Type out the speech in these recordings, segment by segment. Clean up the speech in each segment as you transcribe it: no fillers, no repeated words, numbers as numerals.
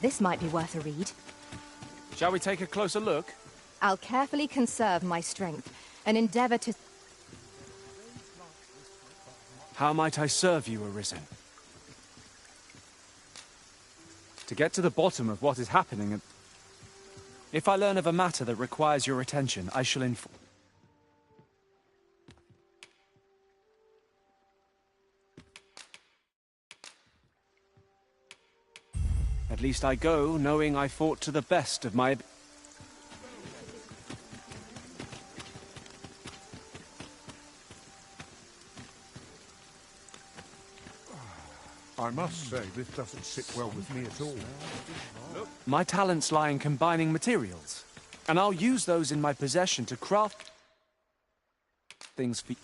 This might be worth a read. Shall we take a closer look? I'll carefully conserve my strength and endeavor to... How might I serve you, Arisen? To get to the bottom of what is happening, and if I learn of a matter that requires your attention, I shall inform. At least I go knowing I fought to the best of my... I must say, this doesn't sit well with me at all. My talents lie in combining materials, and I'll use those in my possession to craft things for...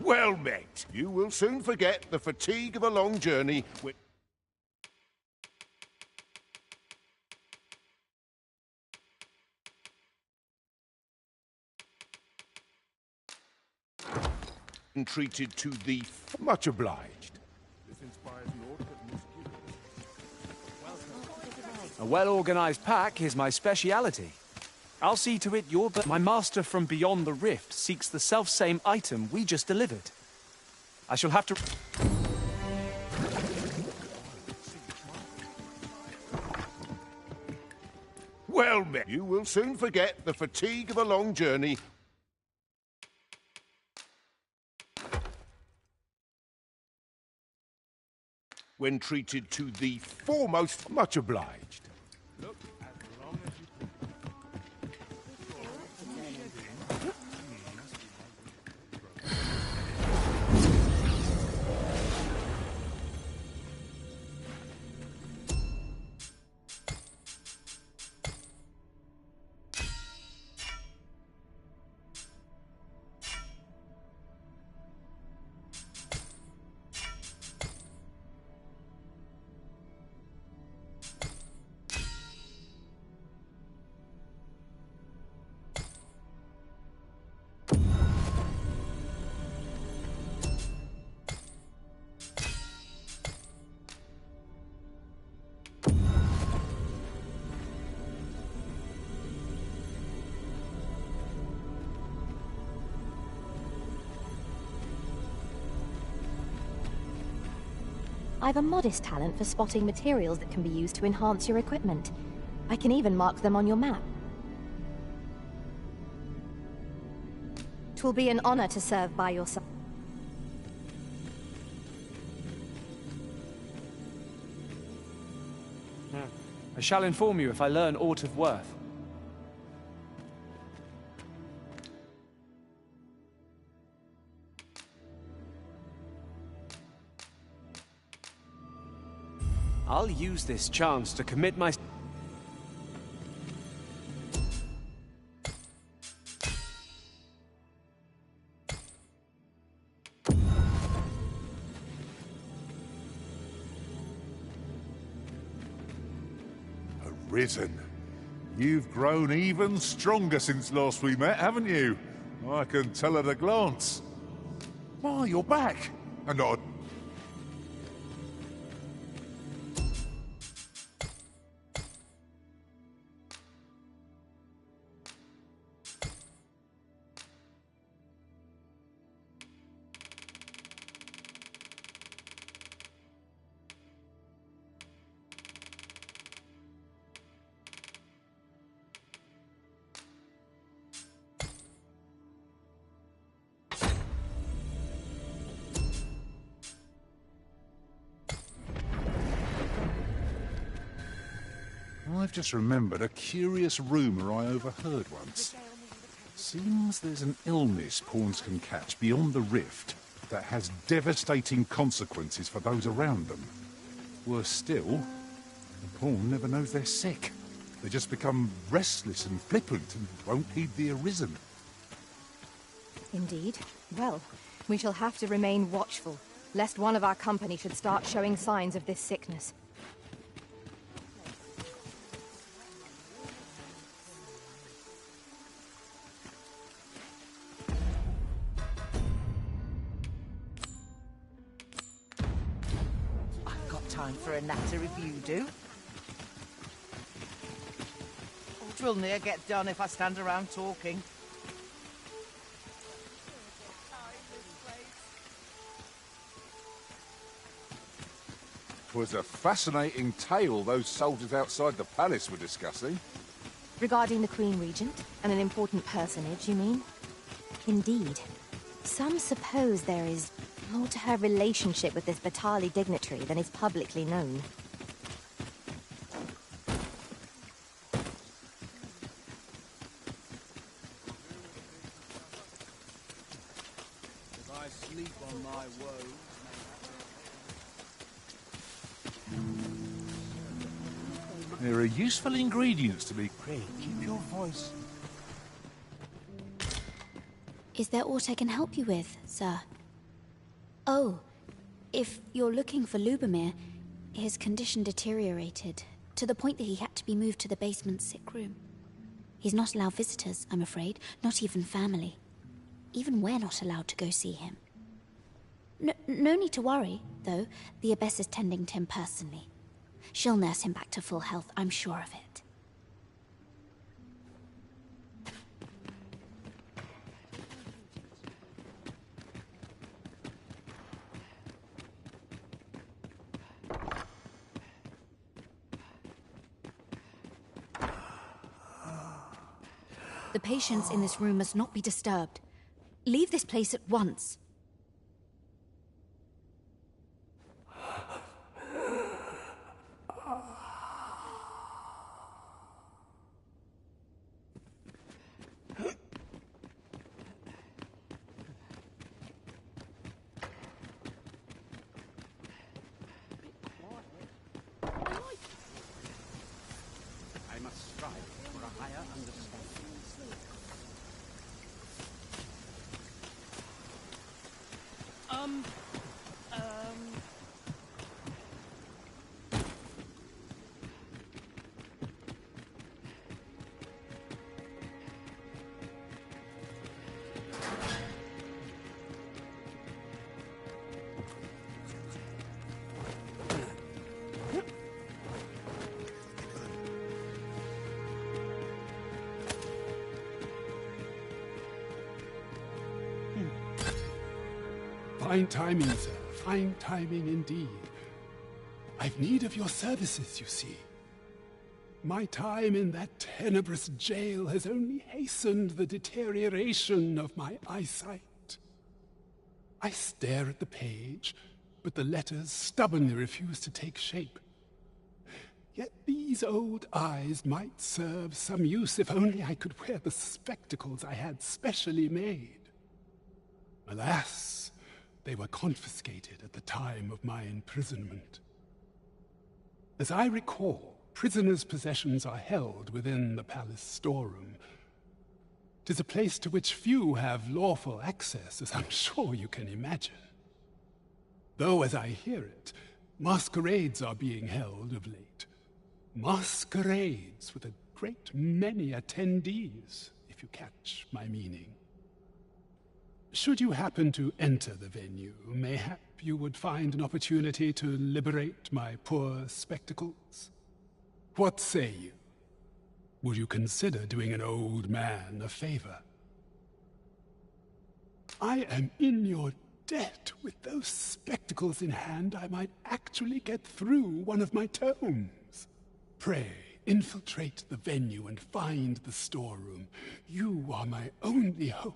Well met. You will soon forget the fatigue of a long journey. Treated to the... Much obliged. This inspires the order that must give. A well-organized pack is my speciality. I'll see to it my master from beyond the rift seeks the self-same item we just delivered. I shall have to... Well met. You will soon forget the fatigue of a long journey. When treated to the foremost, much obliged. Look, as long as you... I've a modest talent for spotting materials that can be used to enhance your equipment. I can even mark them on your map. Twill be an honor to serve by your side. I shall inform you if I learn aught of worth. I'll use this chance to commit my... Arisen. You've grown even stronger since last we met, haven't you? I can tell at a glance. Oh, you're back. And not... I've just remembered a curious rumour I overheard once. Seems there's an illness pawns can catch beyond the rift that has devastating consequences for those around them. Worse still, the pawn never knows they're sick. They just become restless and flippant and won't heed the Arisen. Indeed. Well, we shall have to remain watchful, lest one of our company should start showing signs of this sickness. time for a natter if you do. Twill ne'er get done if I stand around talking. 'Twas a fascinating tale those soldiers outside the palace were discussing. Regarding the Queen Regent and an important personage, you mean? Indeed. Some suppose there is more to her relationship with this Batali dignitary than is publicly known. If I sleep on my woes... There are useful ingredients to be... Pray, keep your voice. Is there aught I can help you with, sir? Oh, if you're looking for Lubomir, his condition deteriorated to the point that he had to be moved to the basement sick room. He's not allowed visitors, I'm afraid, not even family. Even we're not allowed to go see him. No need to worry, though. The Abbess is tending to him personally. She'll nurse him back to full health, I'm sure of it. The patients in this room must not be disturbed. Leave this place at once. Fine timing, sir. Fine timing indeed. I've need of your services, you see. My time in that tenebrous jail has only hastened the deterioration of my eyesight. I stare at the page, but the letters stubbornly refuse to take shape. Yet these old eyes might serve some use if only I could wear the spectacles I had specially made. Alas, they were confiscated at the time of my imprisonment. As I recall, prisoners' possessions are held within the palace storeroom. 'Tis a place to which few have lawful access, as I'm sure you can imagine. Though, as I hear it, masquerades are being held of late. Masquerades with a great many attendees, if you catch my meaning. Should you happen to enter the venue, mayhap you would find an opportunity to liberate my poor spectacles? What say you? Would you consider doing an old man a favor? I am in your debt. With those spectacles in hand, I might actually get through one of my tomes. Pray, infiltrate the venue and find the storeroom. You are my only hope.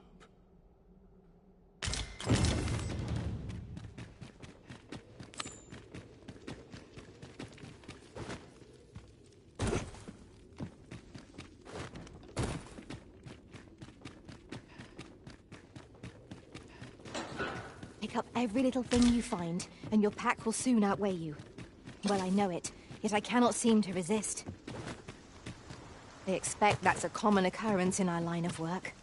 Pick up every little thing you find, and your pack will soon outweigh you. Well, I know it, yet I cannot seem to resist. They expect that's a common occurrence in our line of work.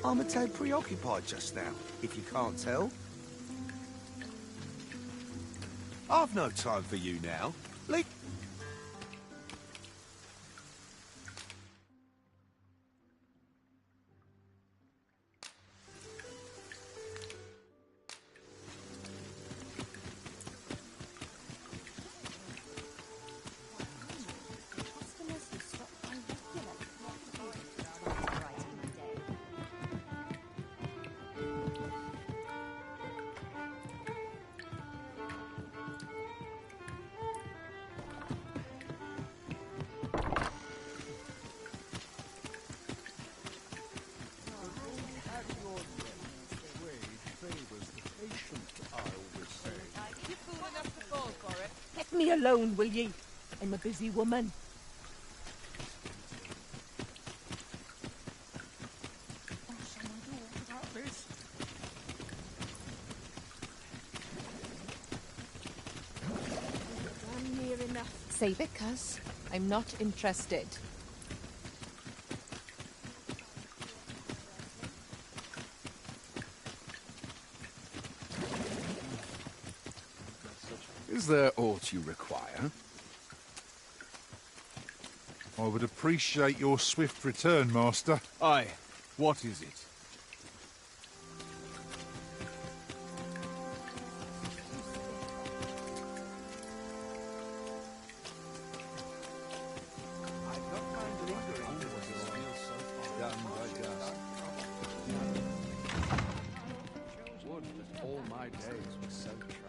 I'm a tad preoccupied just now, if you can't tell. I've no time for you now. Leave... Let me alone, will ye? I'm a busy woman. Damn near enough. Save it, cuz. I'm not interested. Is there aught you require? I would appreciate your swift return, Master. Aye. What is it? All my days were so trained.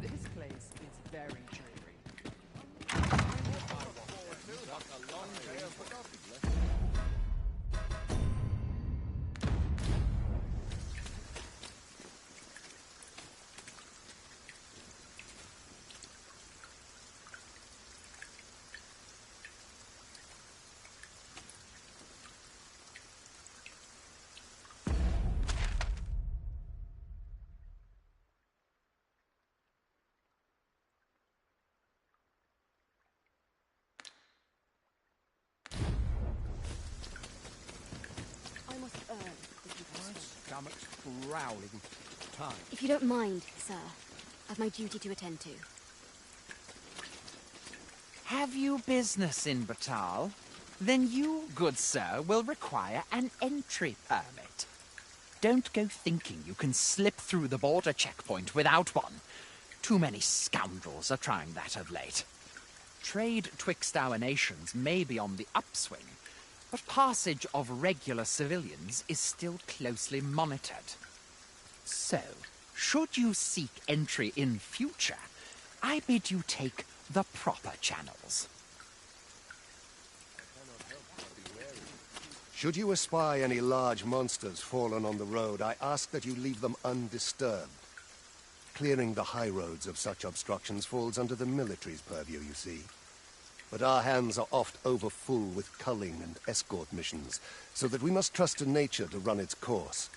This place is very dreary. Stomach's growling with time. If you don't mind, sir, I've my duty to attend to. Have you business in Batal? Then you, good sir, will require an entry permit. Don't go thinking you can slip through the border checkpoint without one. Too many scoundrels are trying that of late. Trade twixt our nations may be on the upswing, but passage of regular civilians is still closely monitored. So, should you seek entry in future, I bid you take the proper channels. Should you espy any large monsters fallen on the road, I ask that you leave them undisturbed. Clearing the high roads of such obstructions falls under the military's purview, you see. But our hands are oft overfull with culling and escort missions, so that we must trust to nature to run its course.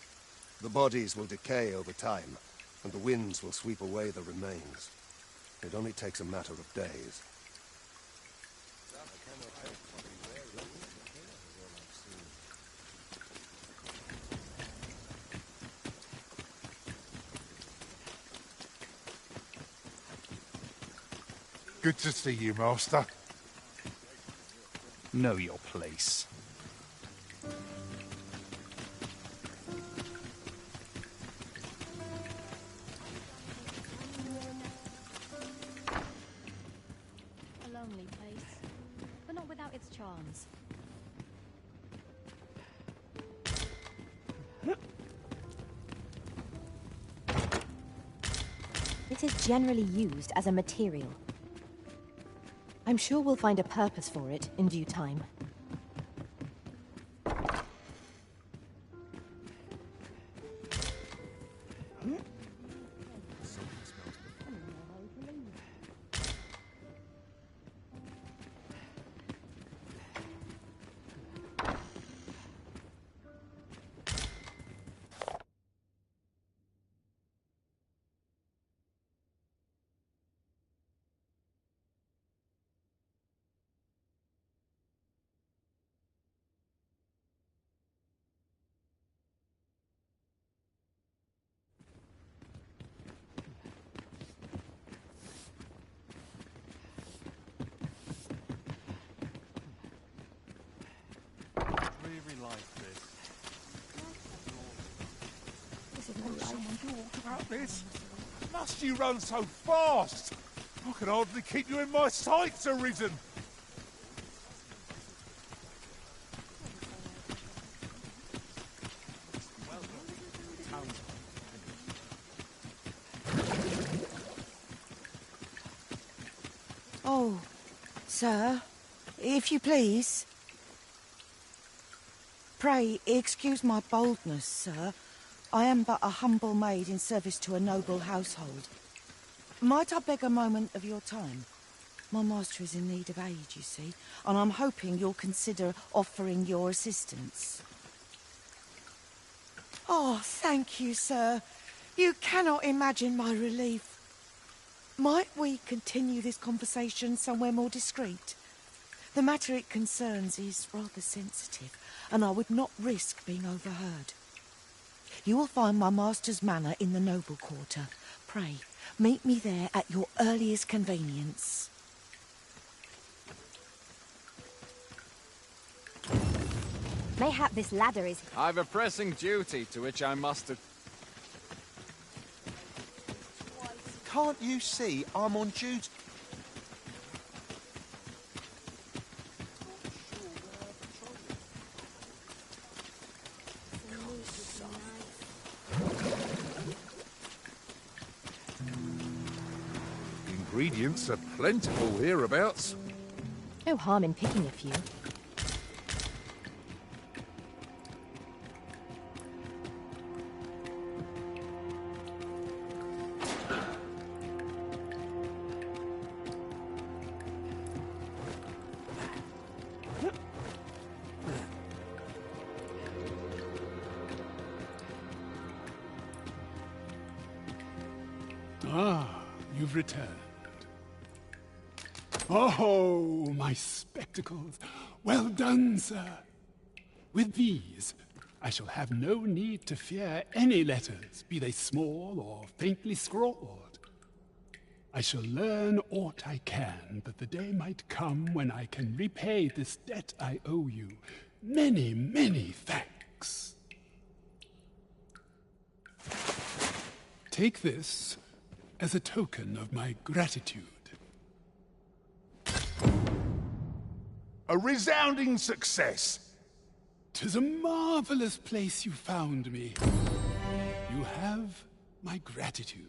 The bodies will decay over time, and the winds will sweep away the remains. It only takes a matter of days. Good to see you, Master. Know your place. A lonely place, but not without its charms. It is generally used as a material. I'm sure we'll find a purpose for it in due time. someone talk about this? Must you run so fast? I can hardly keep you in my sights, Arisen. Oh, sir, if you please. Pray, excuse my boldness, sir. I am but a humble maid in service to a noble household. Might I beg a moment of your time? My master is in need of aid, you see, and I'm hoping you'll consider offering your assistance. Oh, thank you, sir. You cannot imagine my relief. Might we continue this conversation somewhere more discreet? The matter it concerns is rather sensitive, and I would not risk being overheard. You will find my master's manor in the noble quarter. Pray, meet me there at your earliest convenience. Mayhap this ladder is... I've a pressing duty to which I must... Can't you see I'm on duty? Ingredients are plentiful hereabouts. No harm in picking a few. Ah, you've returned. Oh, my spectacles. Well done, sir. With these, I shall have no need to fear any letters, be they small or faintly scrawled. I shall learn aught I can, but the day might come when I can repay this debt I owe you. Many, many thanks. Take this as a token of my gratitude. A resounding success. 'Tis a marvelous place you found me. You have my gratitude.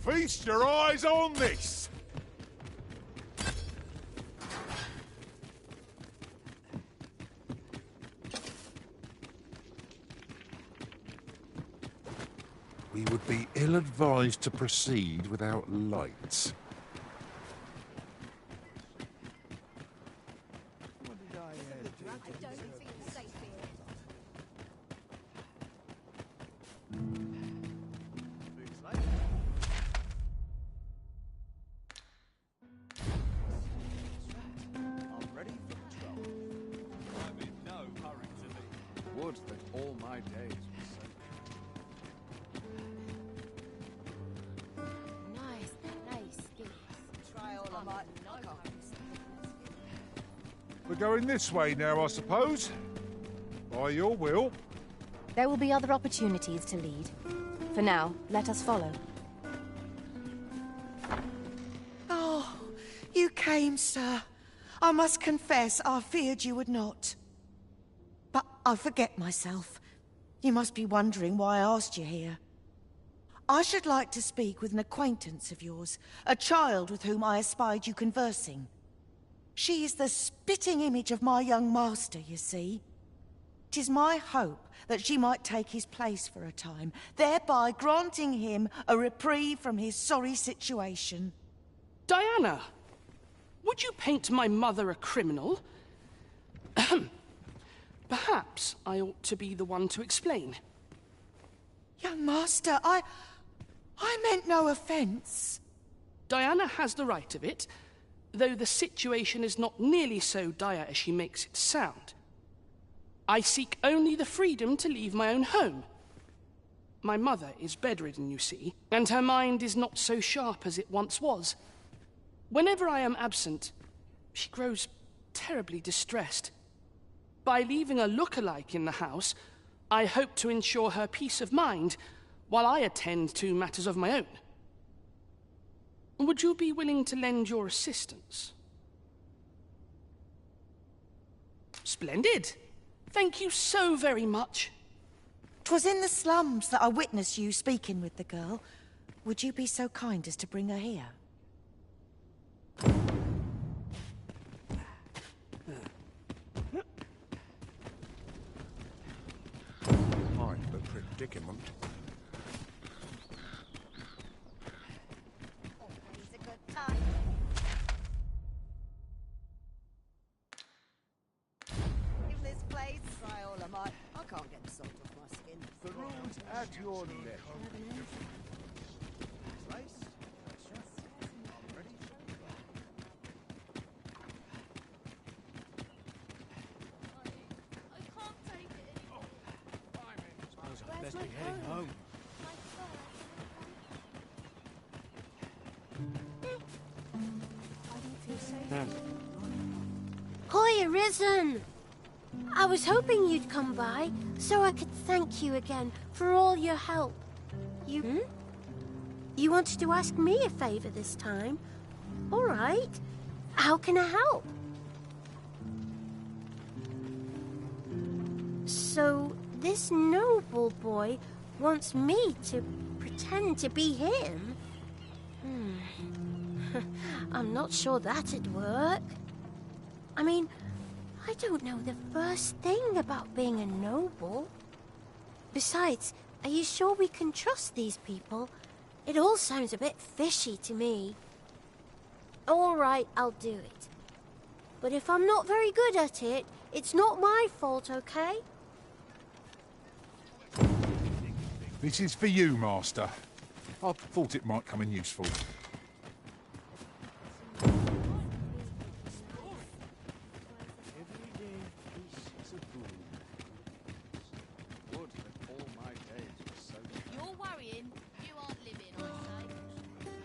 Feast your eyes on this. We would be ill-advised to proceed without lights. Would that all my days were so. Nice skills. Try all of my... We're going this way now, I suppose. By your will. There will be other opportunities to lead. For now, let us follow. Oh, you came, sir. I must confess, I feared you would not. But I forget myself. You must be wondering why I asked you here. I should like to speak with an acquaintance of yours, a child with whom I espied you conversing. She is the spitting image of my young master, you see. 'Tis my hope that she might take his place for a time, thereby granting him a reprieve from his sorry situation. Diana, would you paint my mother a criminal? Ahem. Perhaps I ought to be the one to explain. Young master, I meant no offence. Diana has the right of it, though the situation is not nearly so dire as she makes it sound. I seek only the freedom to leave my own home. My mother is bedridden, you see, and her mind is not so sharp as it once was. Whenever I am absent, she grows terribly distressed. By leaving a look-alike in the house, I hope to ensure her peace of mind while I attend to matters of my own. Would you be willing to lend your assistance? Splendid. Thank you so very much. 'Twas in the slums that I witnessed you speaking with the girl. Would you be so kind as to bring her here? Mind the predicament. Always a good time. In this place, try all I might. I can't get the salt off my skin. The room's at your left. Best be heading home. Hi, Arisen! I was hoping you'd come by, so I could thank you again for all your help. You wanted to ask me a favor this time? All right. How can I help? So, this noble boy wants me to pretend to be him? I'm not sure that'd work. I mean, I don't know the first thing about being a noble. Besides, are you sure we can trust these people? It all sounds a bit fishy to me. All right, I'll do it. But if I'm not very good at it, it's not my fault, okay? This is for you, Master. I thought it might come in useful. You're worrying. You aren't living, I say.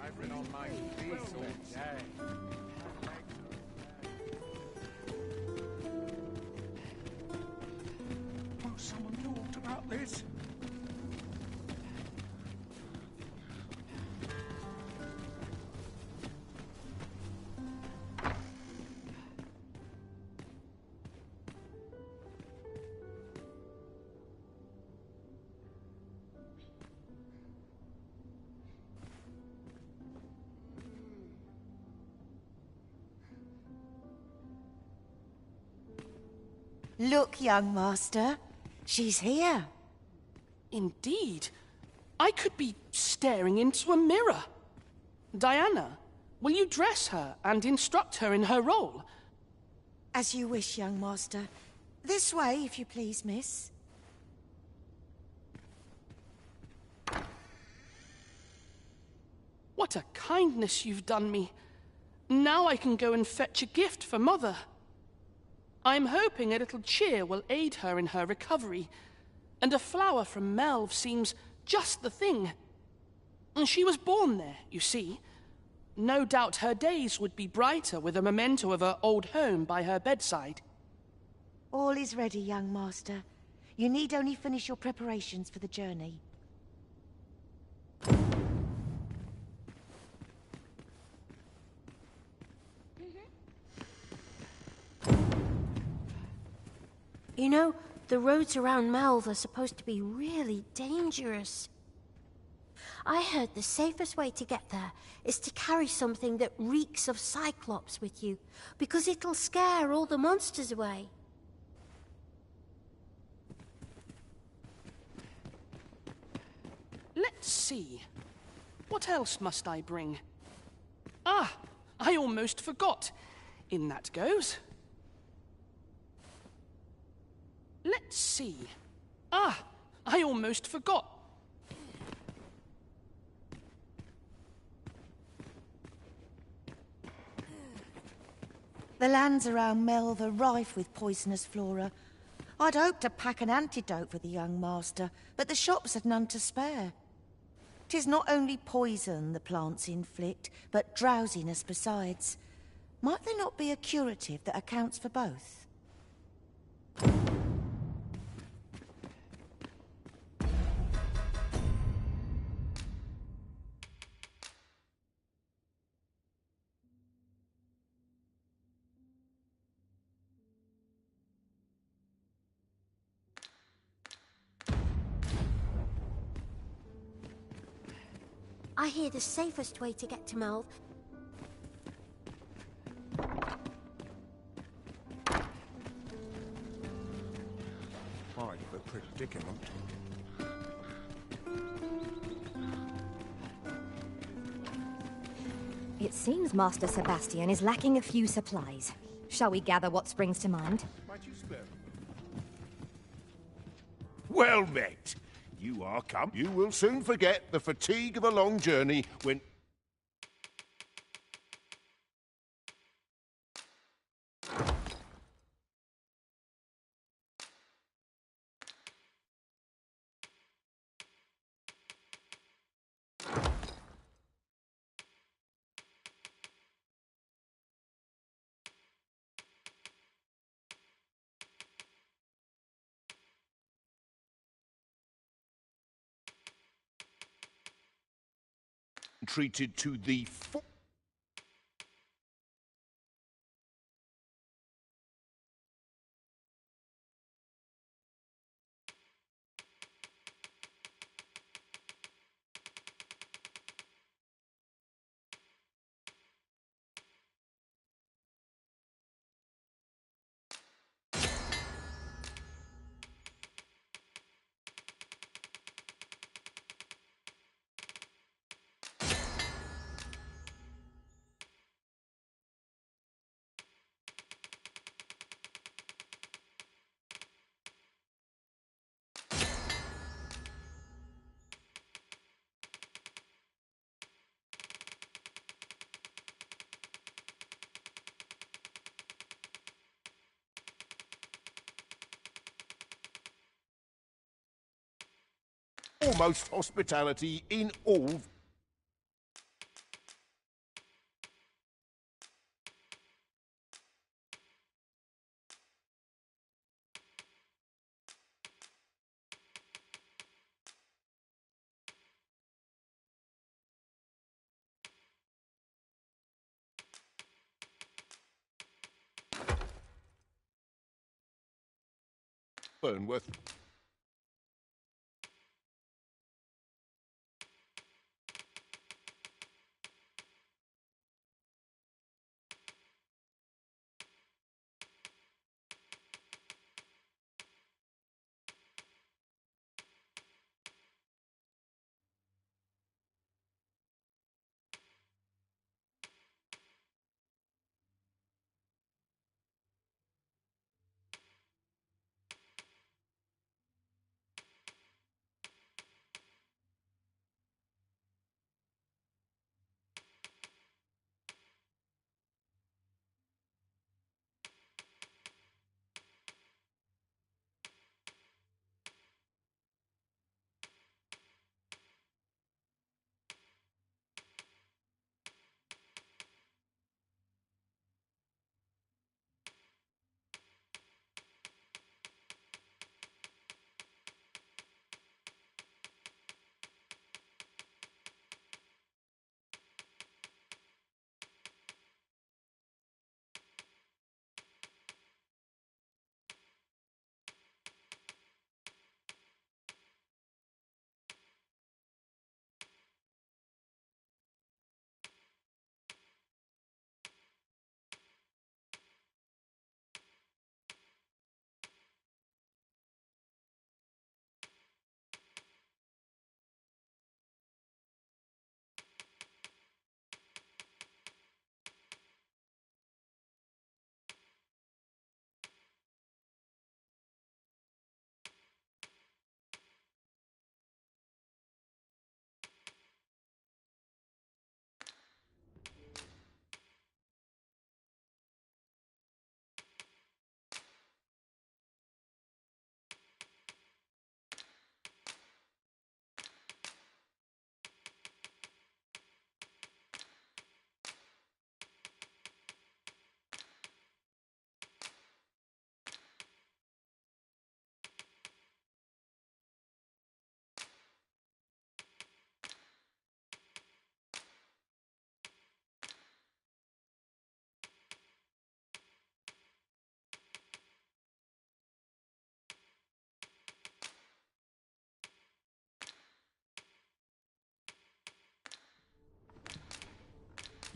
I've been on my feet all day. Won't someone talk about this? Look, young master. She's here. Indeed. I could be staring into a mirror. Diana, will you dress her and instruct her in her role? As you wish, young master. This way, if you please, miss. What a kindness you've done me. Now I can go and fetch a gift for Mother. I'm hoping a little cheer will aid her in her recovery, and a flower from Melve seems just the thing. And she was born there, you see. No doubt her days would be brighter with a memento of her old home by her bedside. All is ready, young master. You need only finish your preparations for the journey. You know, the roads around Melve are supposed to be really dangerous. I heard the safest way to get there is to carry something that reeks of Cyclops with you, because it'll scare all the monsters away. Let's see. What else must I bring? Ah, I almost forgot. In that goes. Let's see. Ah, I almost forgot. The lands around Melve are rife with poisonous flora. I'd hoped to pack an antidote for the young master, but the shops had none to spare. 'Tis not only poison the plants inflict, but drowsiness besides. Might there not be a curative that accounts for both? I hear the safest way to get to Melv. Might be a predicament. It seems Master Sebastian is lacking a few supplies. Shall we gather what springs to mind? Might you spare? Well met. You are come. You will soon forget the fatigue of a long journey when... treated to the almost hospitality in all. Burnworth.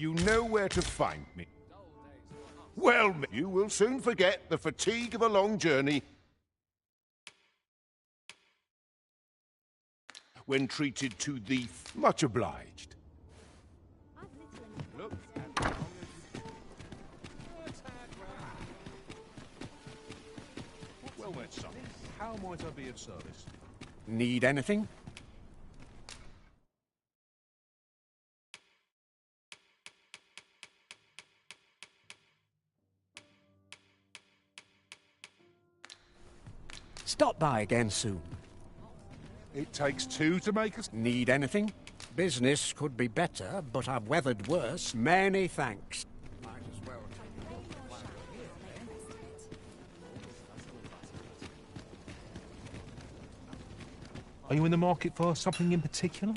You know where to find me. Well, you will soon forget the fatigue of a long journey when treated to the much obliged. Well then, son, how might I be of service? Need anything? Stop by again soon. It takes two to make us. Need anything? Business could be better, but I've weathered worse. Many thanks. Might as well Are you in the market for something in particular?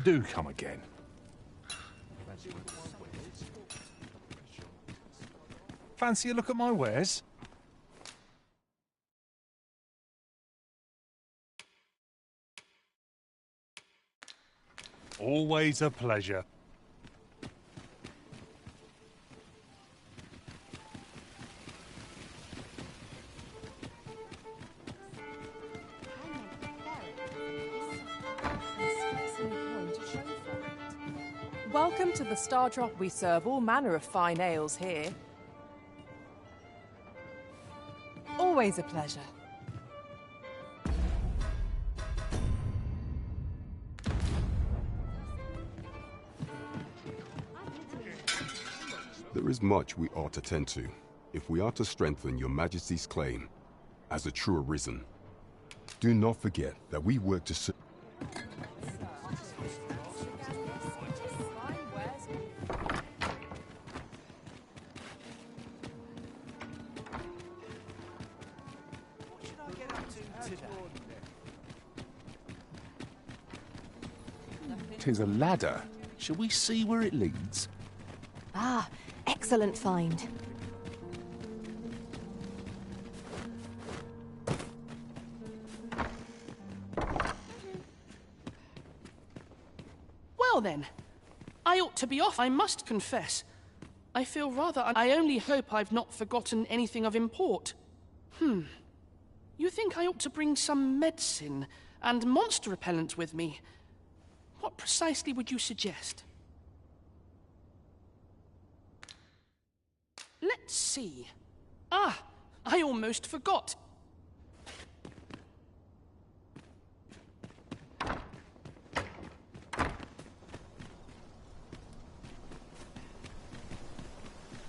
Do come again. Fancy a look at my wares? Always a pleasure. Welcome to the Star Drop. We serve all manner of fine ales here. Always a pleasure. There is much we ought to tend to, if we are to strengthen your Majesty's claim as a true Arisen. Do not forget that we work to serve. Tis a ladder. Shall we see where it leads? Ah, excellent find. Well then, I ought to be off, I must confess. I feel rather... I only hope I've not forgotten anything of import. You think I ought to bring some medicine and monster repellent with me? What precisely would you suggest? Let's see. Ah, I almost forgot.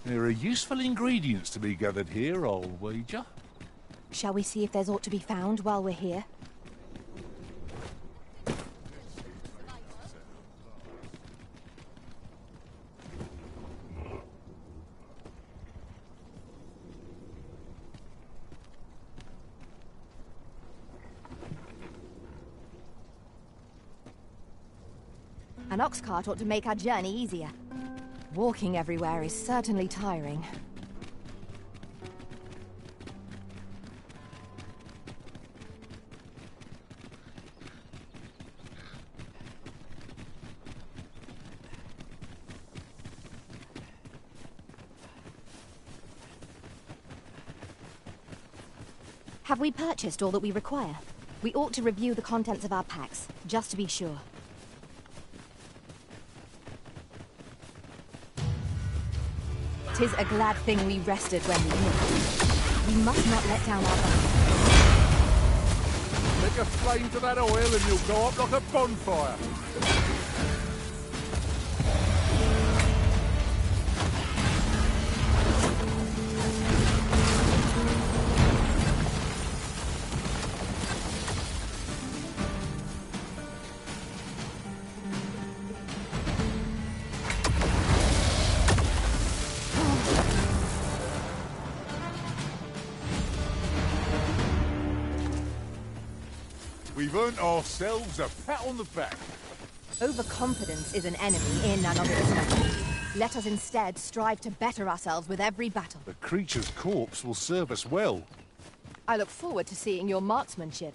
There are useful ingredients to be gathered here, I'll wager. Shall we see if there's aught to be found while we're here? An ox cart ought to make our journey easier. Walking everywhere is certainly tiring. Have we purchased all that we require? We ought to review the contents of our packs, just to be sure. Tis a glad thing we rested when we did. We must not let down our guard. Make a flame to that oil and you'll go up like a bonfire. We've earned ourselves a pat on the back. Overconfidence is an enemy in and of itself. Let us instead strive to better ourselves with every battle. The creature's corpse will serve us well. I look forward to seeing your marksmanship.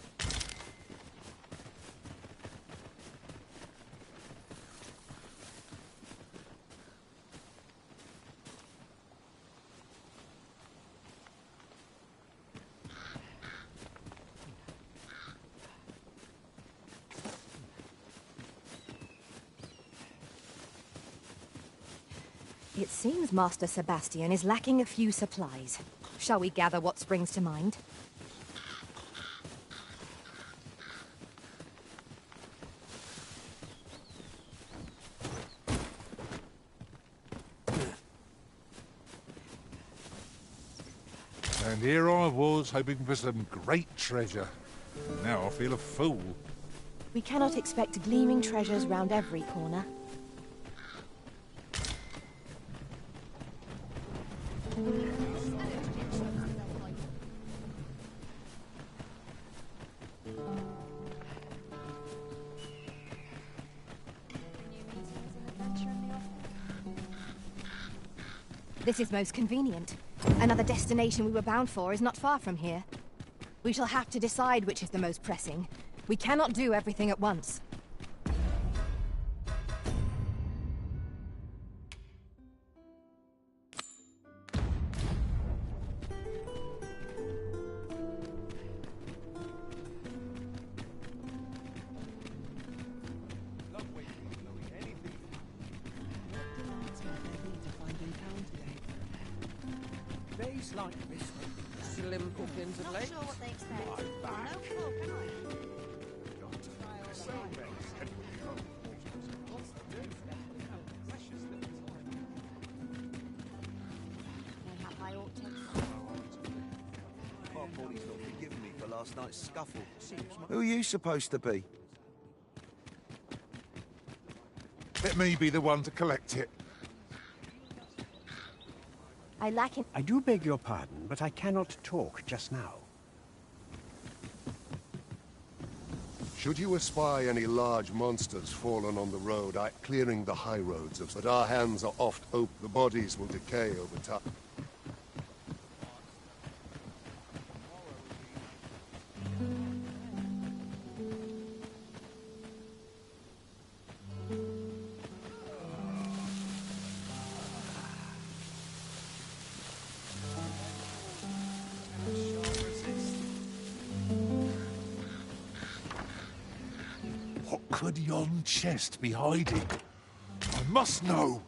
It seems Master Sebastian is lacking a few supplies. Shall we gather what springs to mind? And here I was, hoping for some great treasure. Now I feel a fool. We cannot expect gleaming treasures round every corner. This is most convenient. Another destination we were bound for is not far from here. We shall have to decide which is the most pressing. We cannot do everything at once. Days like this, Slim pickings of late. Not sure what they expect. No clue, can I? Parbody's not forgiven me for last night's scuffle. Who are you supposed to be? Let me be the one to collect it. I lack in... I do beg your pardon, but I cannot talk just now. Should you espy any large monsters fallen on the road, clearing the high roads of... But our hands are oft open. The bodies will decay over time. What could yon chest be hiding? I must know!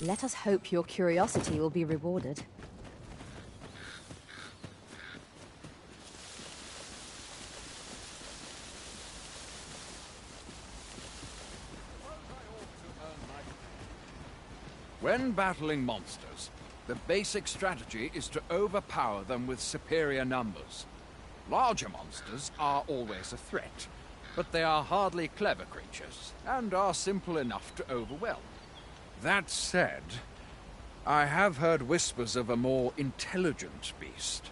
Let us hope your curiosity will be rewarded. When battling monsters, the basic strategy is to overpower them with superior numbers. Larger monsters are always a threat, but they are hardly clever creatures, and are simple enough to overwhelm. That said, I have heard whispers of a more intelligent beast.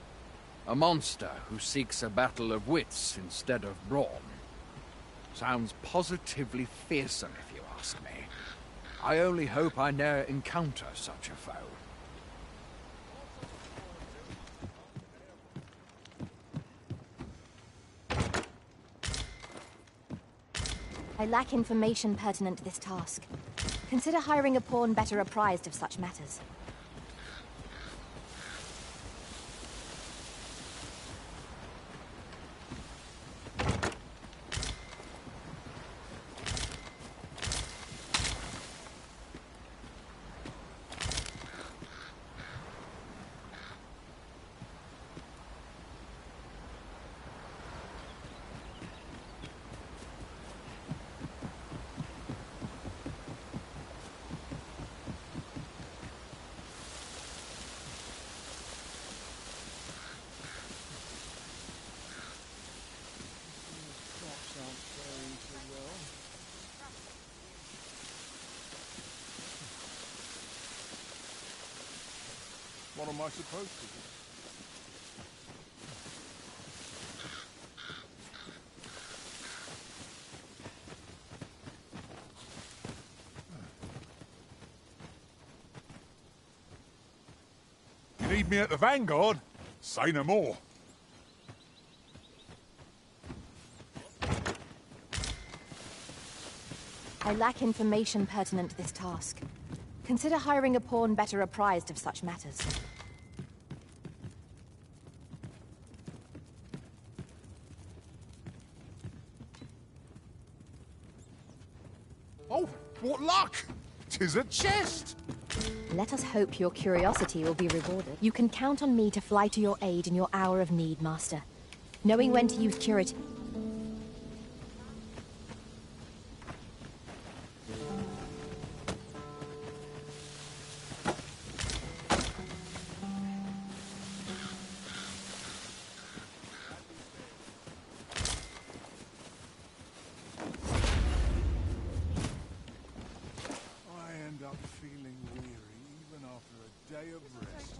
A monster who seeks a battle of wits instead of brawn. Sounds positively fearsome, if you ask me. I only hope I ne'er encounter such a foe. I lack information pertinent to this task. Consider hiring a pawn better apprised of such matters. What am I supposed to do? Need me at the Vanguard? Say no more. I lack information pertinent to this task. Consider hiring a pawn better apprised of such matters. Oh, what luck! 'Tis a chest! Let us hope your curiosity will be rewarded. You can count on me to fly to your aid in your hour of need, Master. Knowing when to use curative... I end up feeling weary even after a day of rest.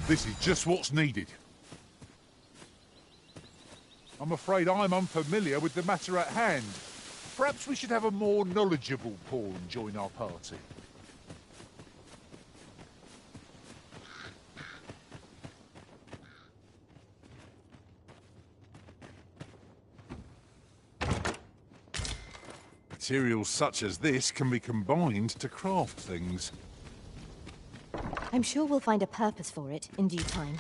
This is just what's needed. I'm afraid I'm unfamiliar with the matter at hand. Perhaps we should have a more knowledgeable pawn join our party. Materials such as this can be combined to craft things. I'm sure we'll find a purpose for it in due time.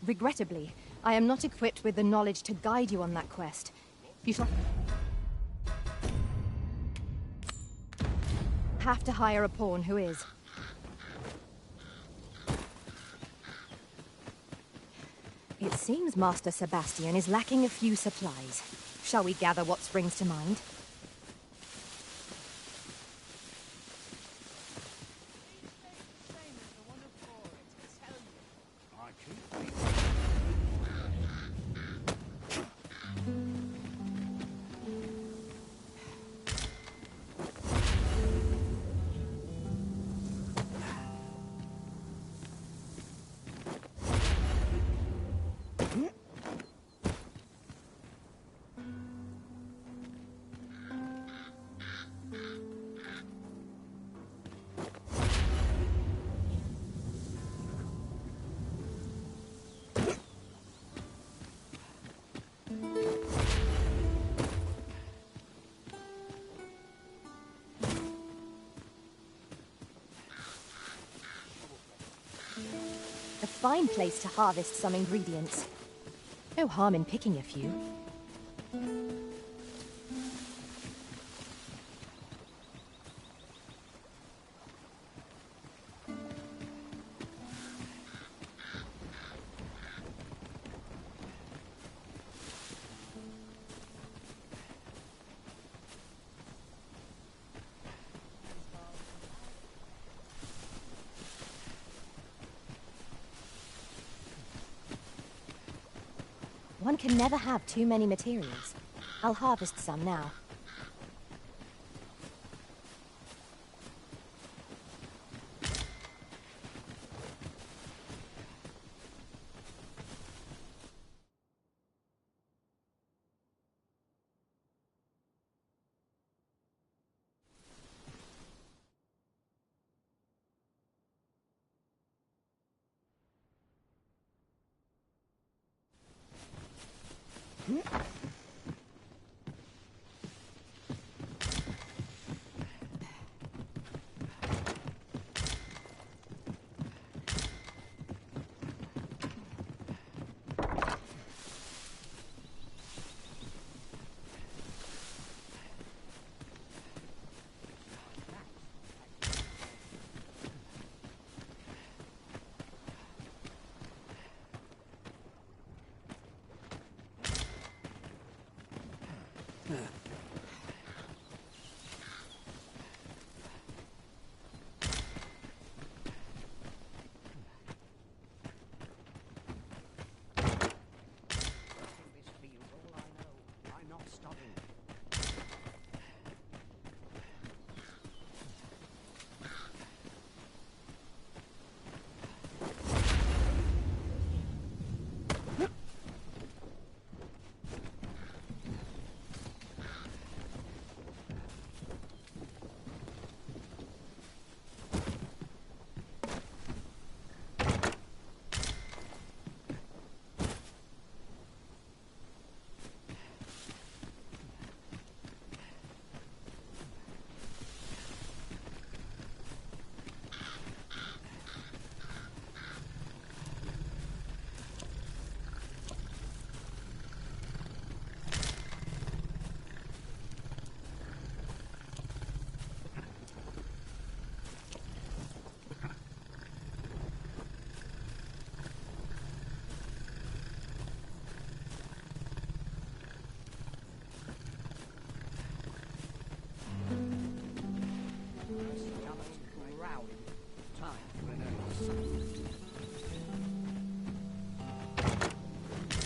Regrettably, I am not equipped with the knowledge to guide you on that quest. You shall have to hire a pawn who is. It seems Master Sebastian is lacking a few supplies. Shall we gather what springs to mind? A fine place to harvest some ingredients. No harm in picking a few. One can never have too many materials. I'll harvest some now.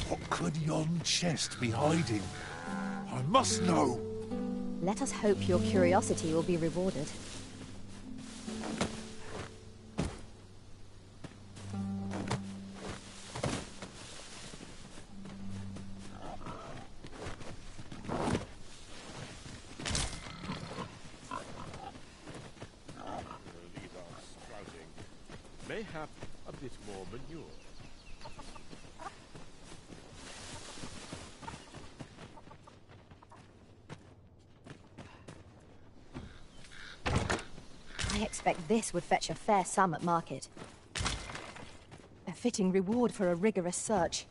What could yon chest be hiding? I must know. Let us hope your curiosity will be rewarded. Mayhap a bit more manure. I expect this would fetch a fair sum at market. A fitting reward for a rigorous search.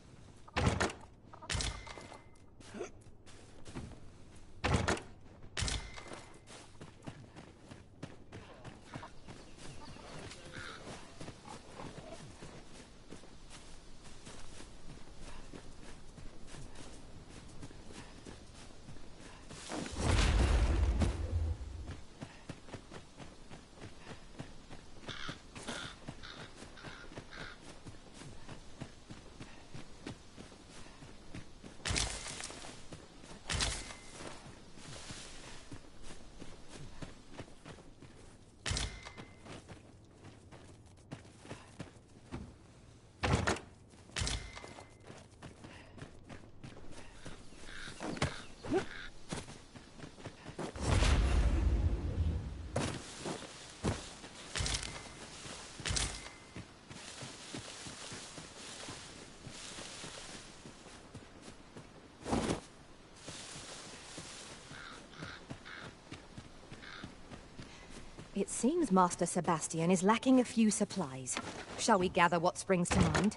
It seems Master Sebastian is lacking a few supplies. Shall we gather what springs to mind?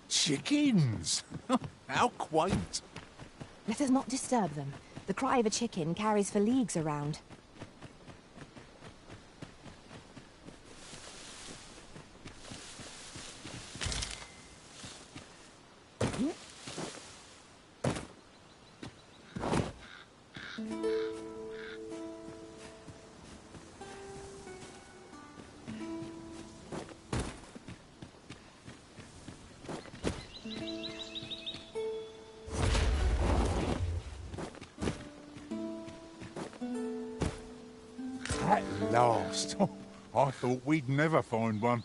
Chickens! How quaint! Let us not disturb them. The cry of a chicken carries for leagues around. At last! I thought we'd never find one.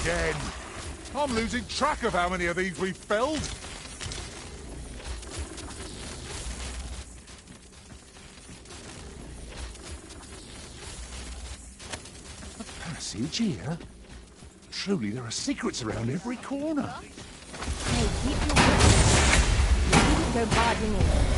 again. I'm losing track of how many of these we've felled. A passage here? Truly, there are secrets around every corner. Hey, keep your wits. You needn't go barging in.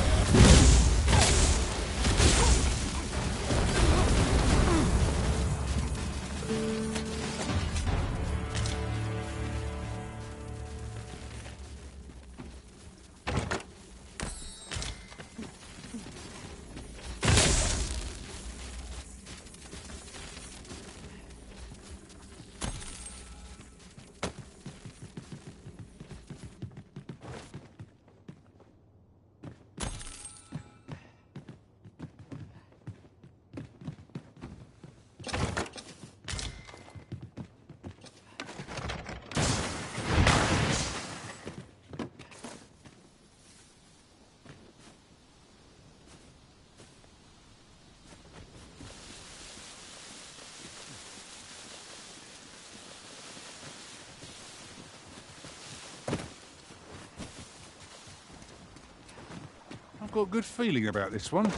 I've got a good feeling about this one.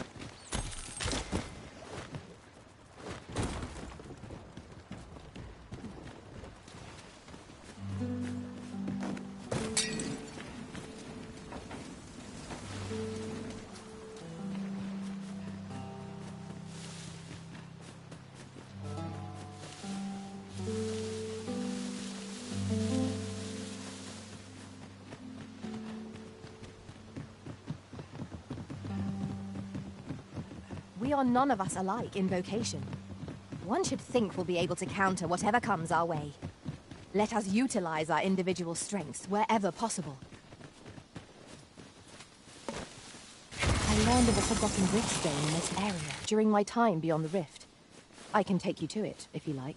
We are none of us alike in vocation. One should think we'll be able to counter whatever comes our way. Let us utilize our individual strengths wherever possible. I learned of a forgotten riftstone in this area during my time beyond the rift. I can take you to it, if you like.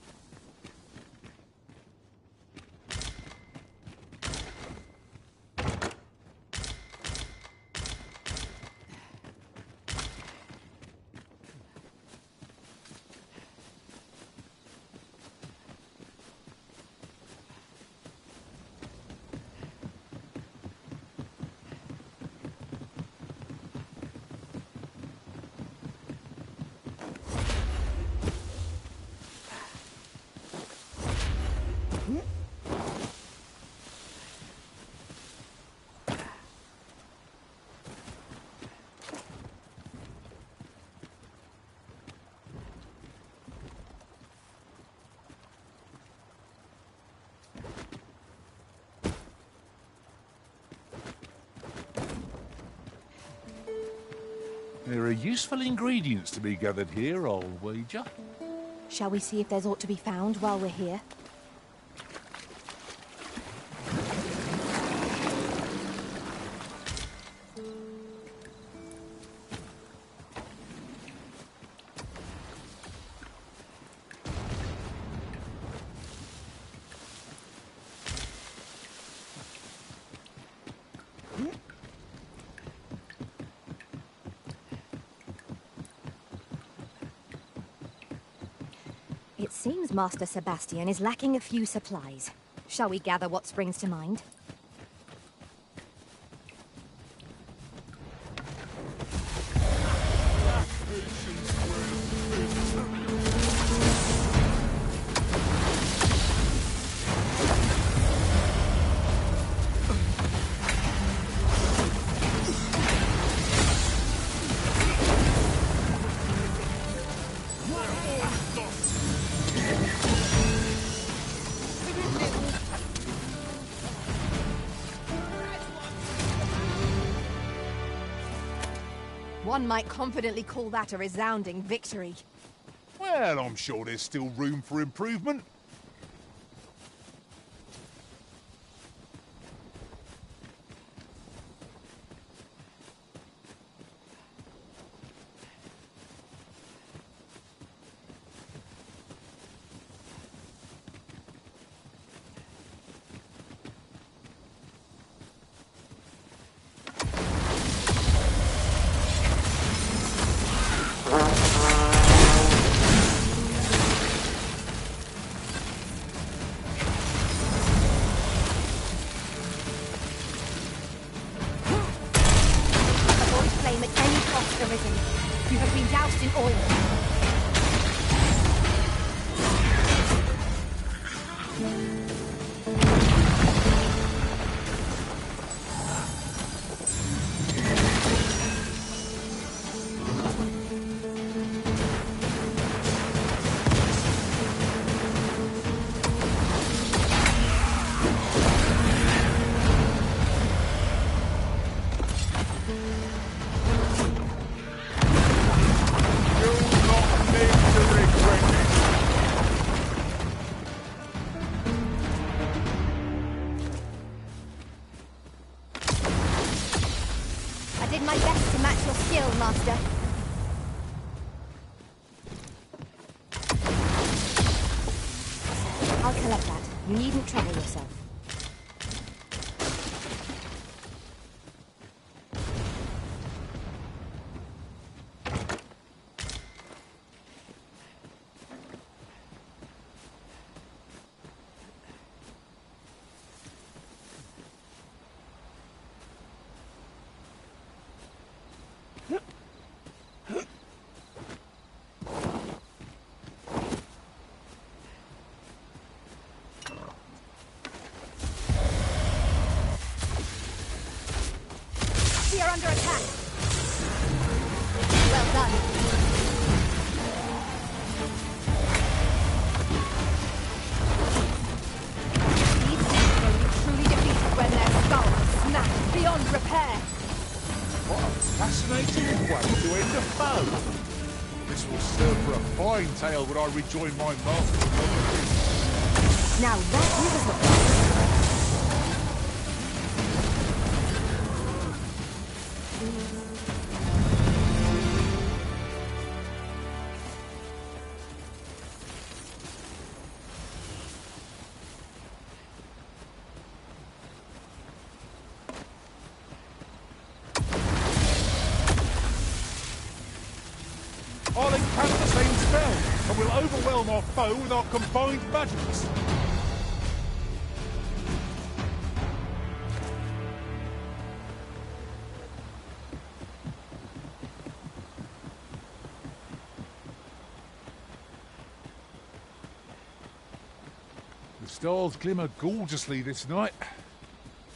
There are useful ingredients to be gathered here, I'll wager. Shall we see if there's aught to be found while we're here? It seems Master Sebastian is lacking a few supplies. Shall we gather what springs to mind? One might confidently call that a resounding victory. Well, I'm sure there's still room for improvement. You have been doused in oil. I did my best to match your skill, Master. I'll collect that. You needn't trouble yourself. We are under attack. Well done. These men will be truly defeated when their skulls snap beyond repair. What a fascinating way to end a foe. This will serve for a fine tale when I rejoin my master. Now that is a I'll encounter the same spell, and we'll overwhelm our foe with our combined magics. The stars glimmer gorgeously this night.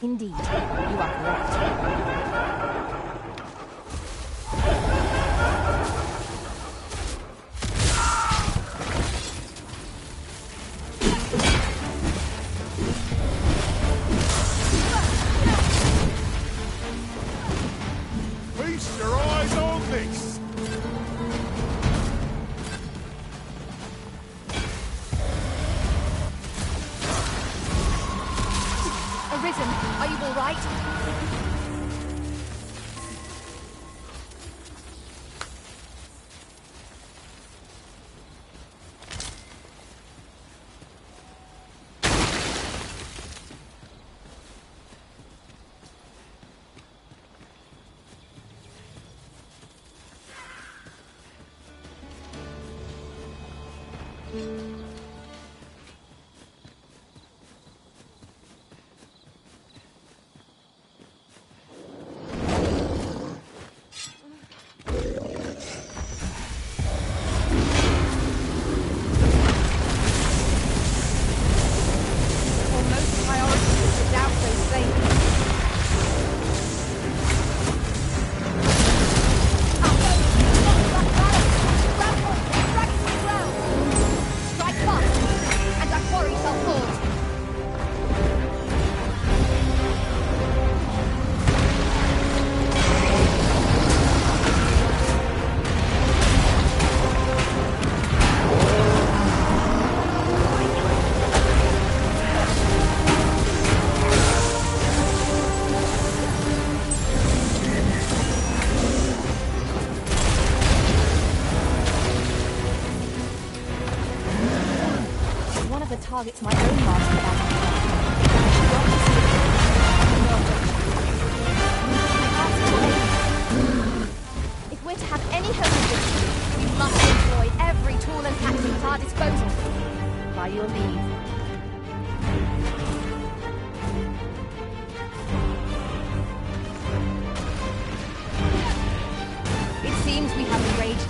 Indeed, you are correct. Feast your eyes on this! Arisen, are you all right?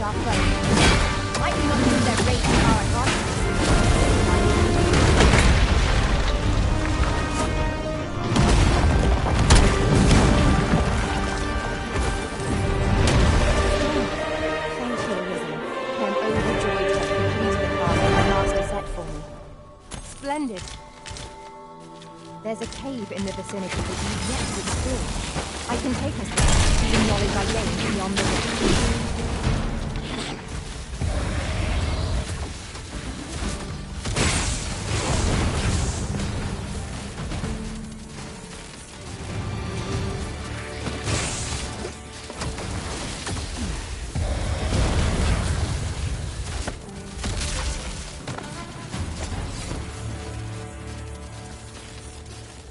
our foe. Might not use their rage to our advantage. Thank you, Arisen. I am overjoyed to have completed the task my master set for me. Splendid. There's a cave in the vicinity that we've yet to explore. I can take us there, using knowledge I gained beyond the rift.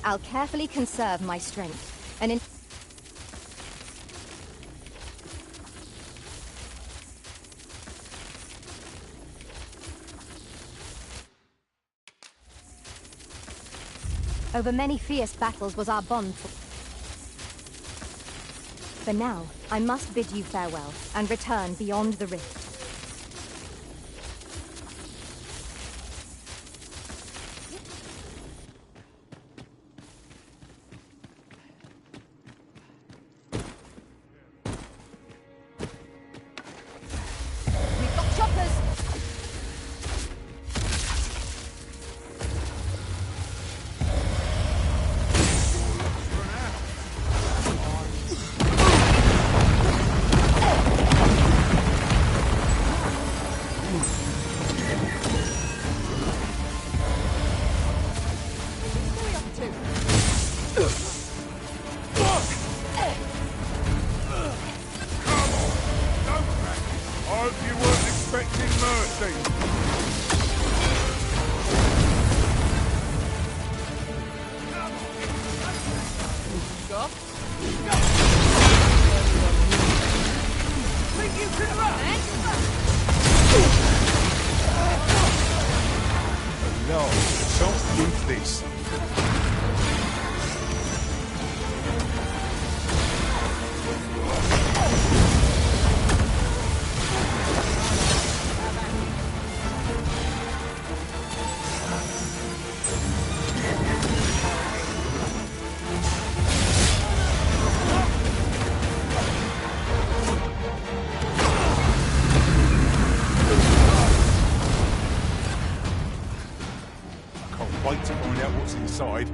I'll carefully conserve my strength, and in... Over many fierce battles was our bond. For now, I must bid you farewell, and return beyond the rift. Wait to find out what's inside.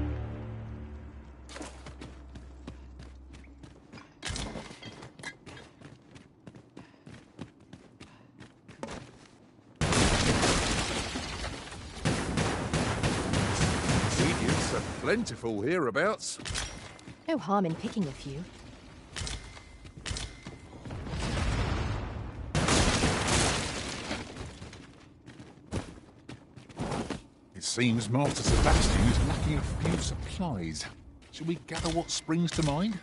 Ingredients are plentiful hereabouts. No harm in picking a few. It seems Master Sebastian is lacking a few supplies. Shall we gather what springs to mind?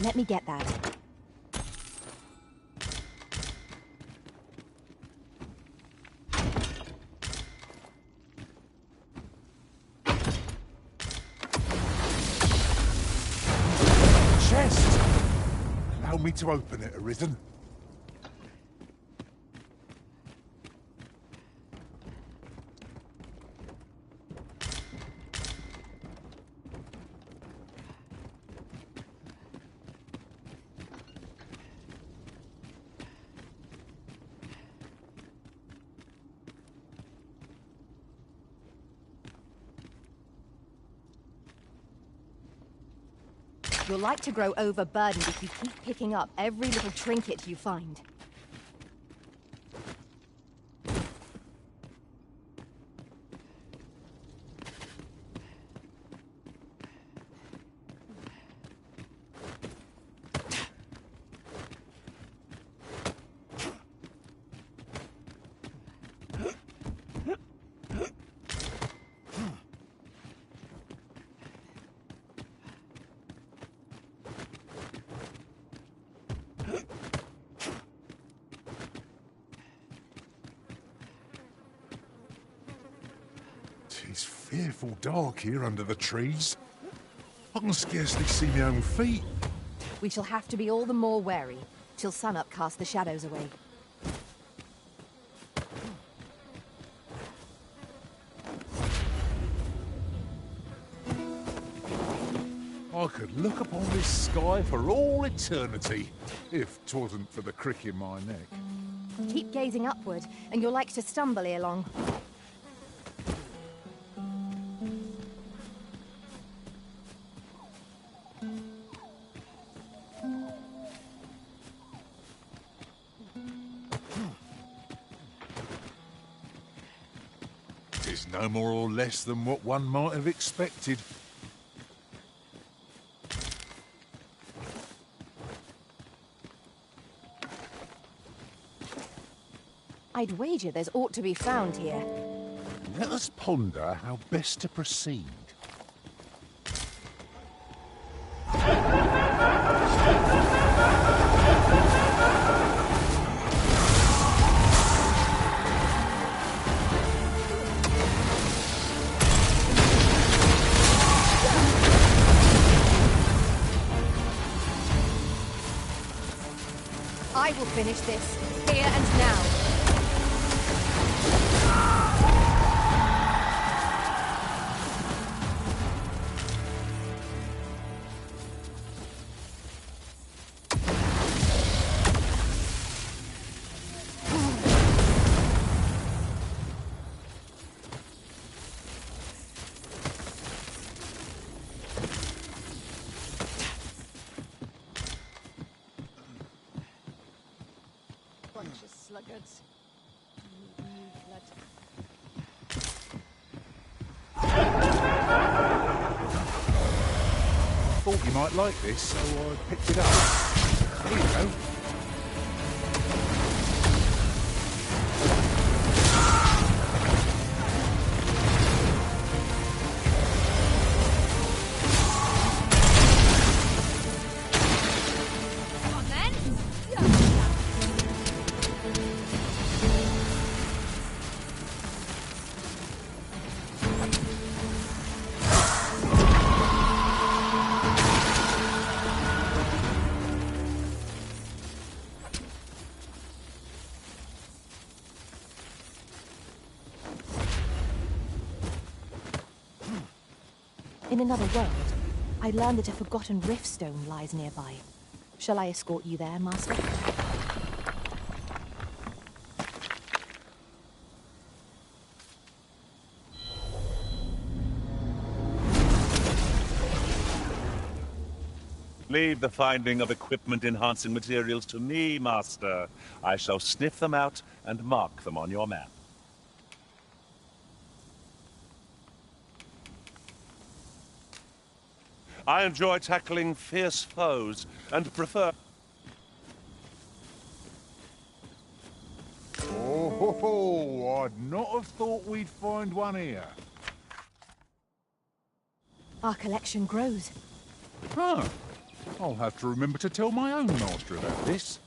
Let me get that. Chest! Allow me to open it, Arisen. You'll like to grow overburdened if you keep picking up every little trinket you find. It's fearful dark here under the trees. I can scarcely see my own feet. We shall have to be all the more wary, till sunup casts the shadows away. I could look upon this sky for all eternity, if 'twasn't for the crick in my neck. Keep gazing upward, and you'll like to stumble ere long. It's no more or less than what one might have expected. I'd wager there's aught to be found here. Let us ponder how best to proceed. I will finish this, here and now. Bunch of sluggards. Blood. Thought you might like this, so I picked it up. Here you go. In another world, I learned that a forgotten rift stone lies nearby. Shall I escort you there, Master? Leave the finding of equipment-enhancing materials to me, Master. I shall sniff them out and mark them on your map. I enjoy tackling fierce foes and prefer... Oh, I'd not have thought we'd find one here. Our collection grows. Huh. I'll have to remember to tell my own master about this.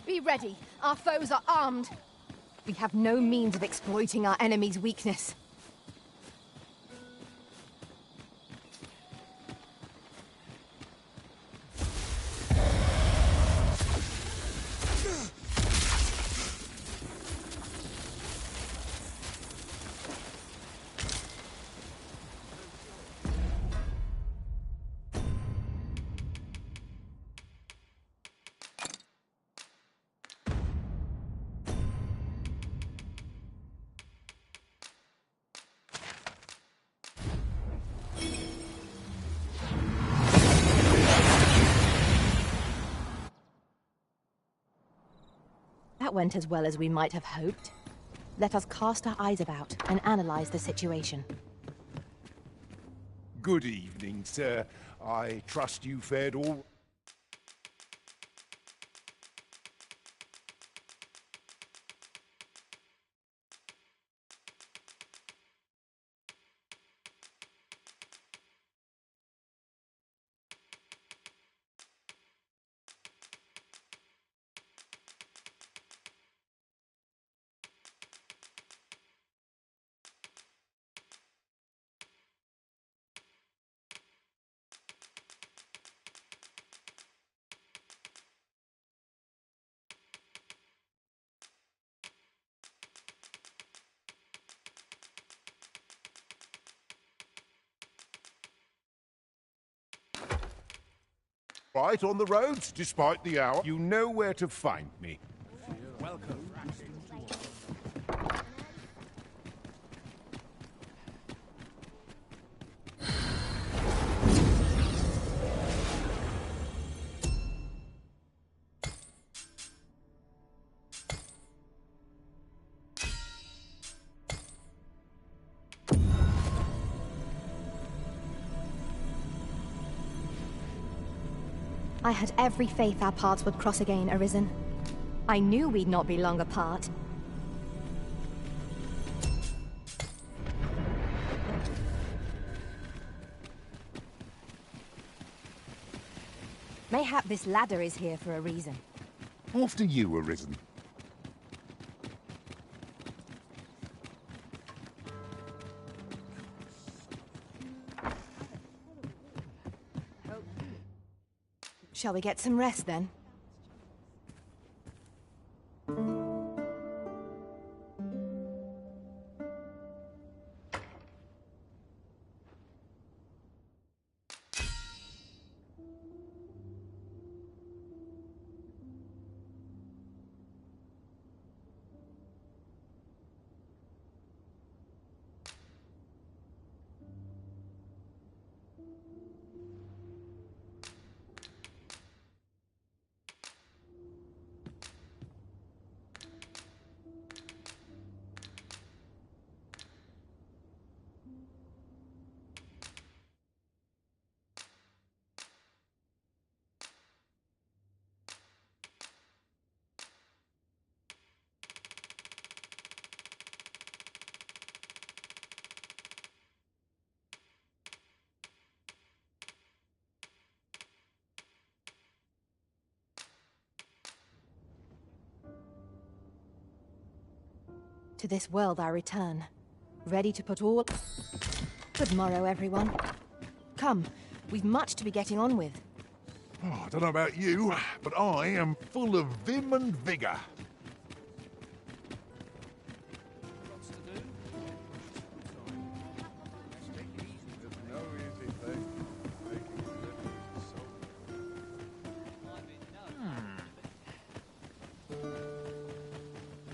Be ready. Our foes are armed. We have no means of exploiting our enemy's weakness. that went as well as we might have hoped. Let us cast our eyes about and analyze the situation. Good evening, sir. I trust you fared all... Right on the roads, despite the hour. You know where to find me. Welcome. I had every faith our paths would cross again, Arisen. I knew we'd not be long apart. Mayhap this ladder is here for a reason. After you, Arisen. Shall we get some rest then? To this world I return, ready to put all... Good morrow, everyone. Come, we've much to be getting on with. Oh, I don't know about you, but I am full of vim and vigour.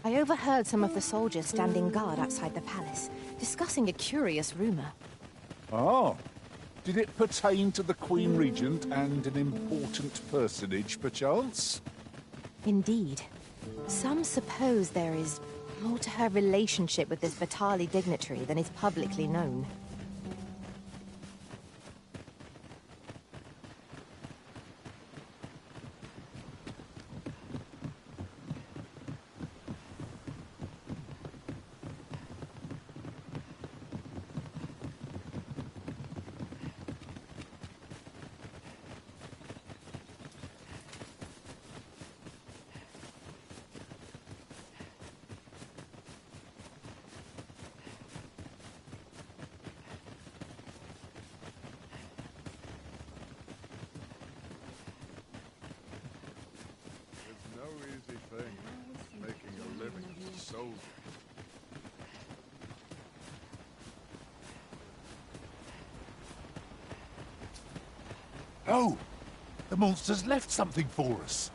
I overheard some of the soldiers standing guard outside the palace, discussing a curious rumor. Oh. Did it pertain to the Queen Regent and an important personage, perchance? Indeed. Some suppose there is more to her relationship with this Batali dignitary than is publicly known. Oh! The monster's left something for us.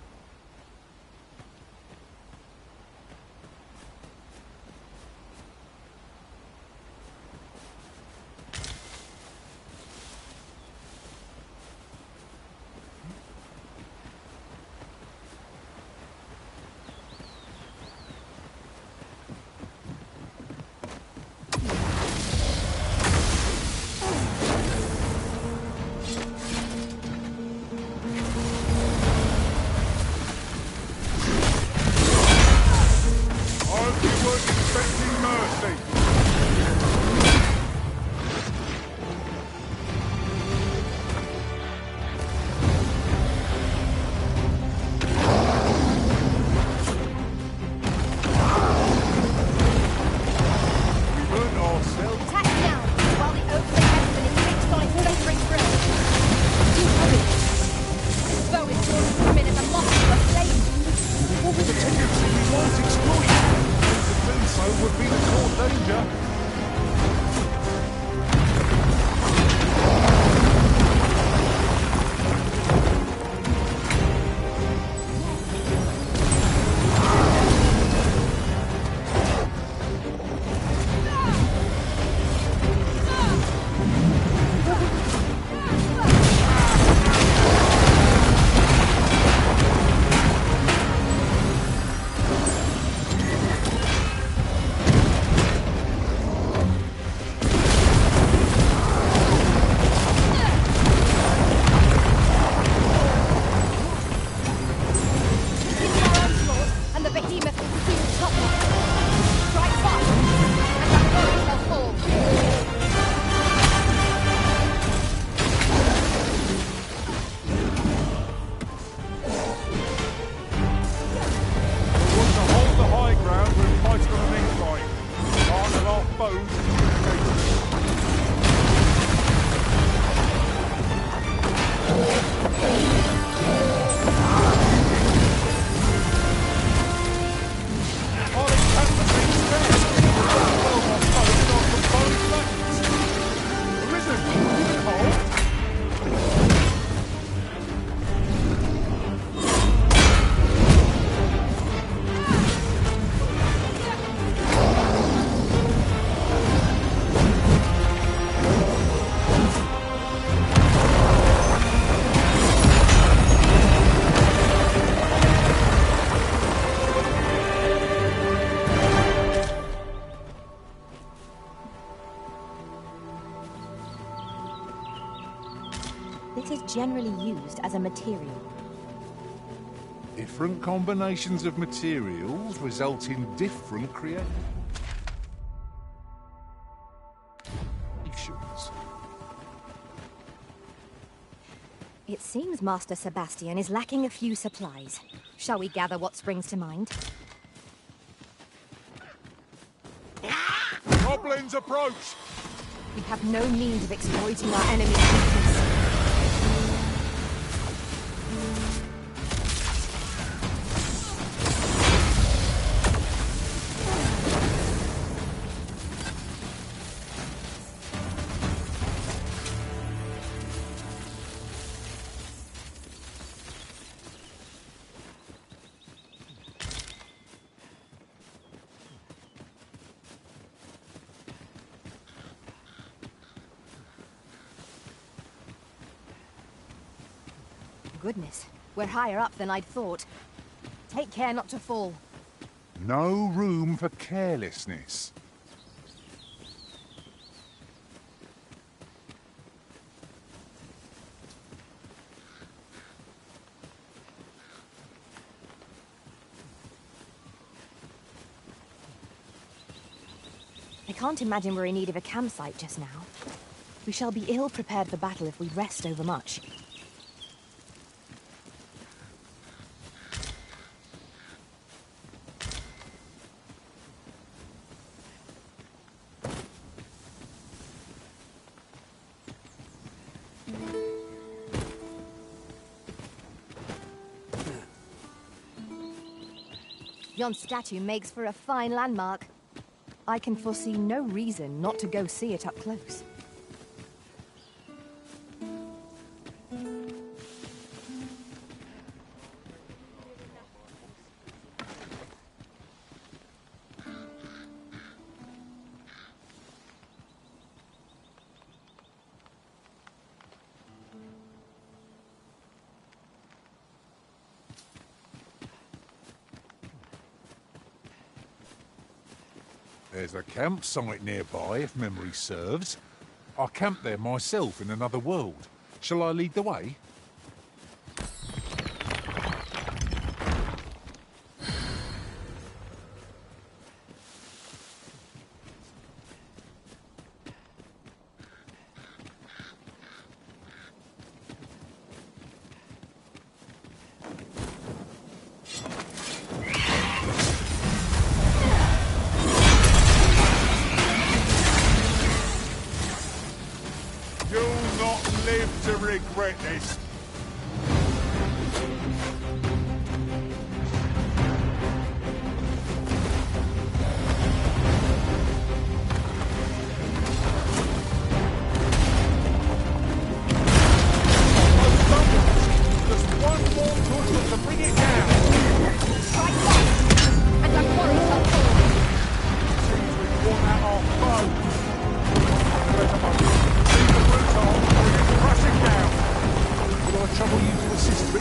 danger. And the behemoth will soon topple. Strike fast, and that foe shall fall. We want to hold the high ground when fighting on an incline. Part of our foes is This is generally used as a material. Different combinations of materials result in different creations. It seems Master Sebastian is lacking a few supplies. Shall we gather what springs to mind? Goblins approach! We have no means of exploiting our enemy's weakness. Goodness, we're higher up than I'd thought. Take care not to fall. No room for carelessness. I can't imagine we're in need of a campsite just now. We shall be ill prepared for battle if we rest overmuch. Yon statue makes for a fine landmark. I can foresee no reason not to go see it up close. There's a campsite nearby, if memory serves. I camped there myself in another world. Shall I lead the way? To regret this. our foe. Leave the brute on, or it is crashing down. Will I trouble you to assist me?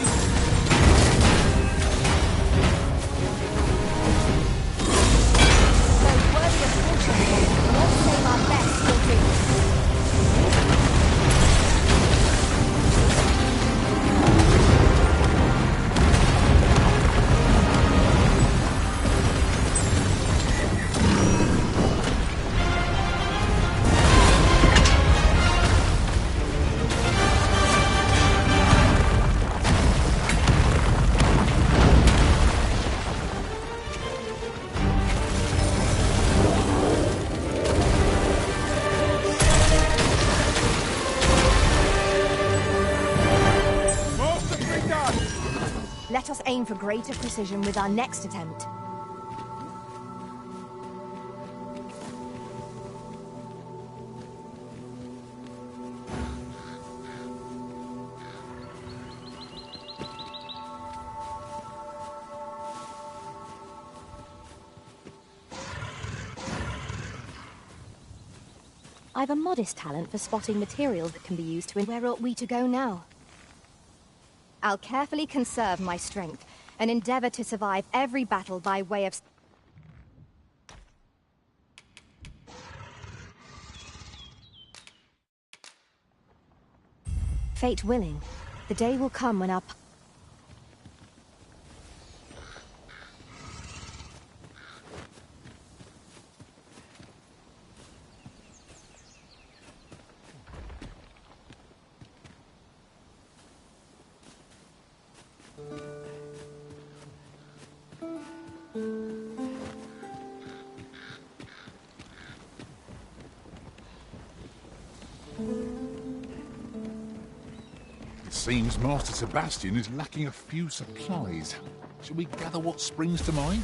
Though worthy of caution, not save our best will do. Let us aim for greater precision with our next attempt. I've a modest talent for spotting materials that can be used to... Where ought we to go now? I'll carefully conserve my strength and endeavor to survive every battle by way of... Fate willing, the day will come when our... It seems Master Sebastian is lacking a few supplies. Shall we gather what springs to mind?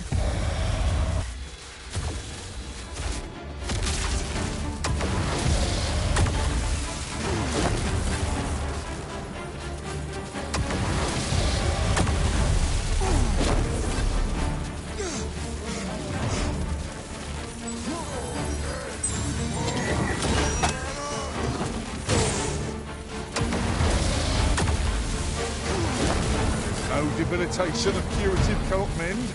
Debilitation of curative can't mend.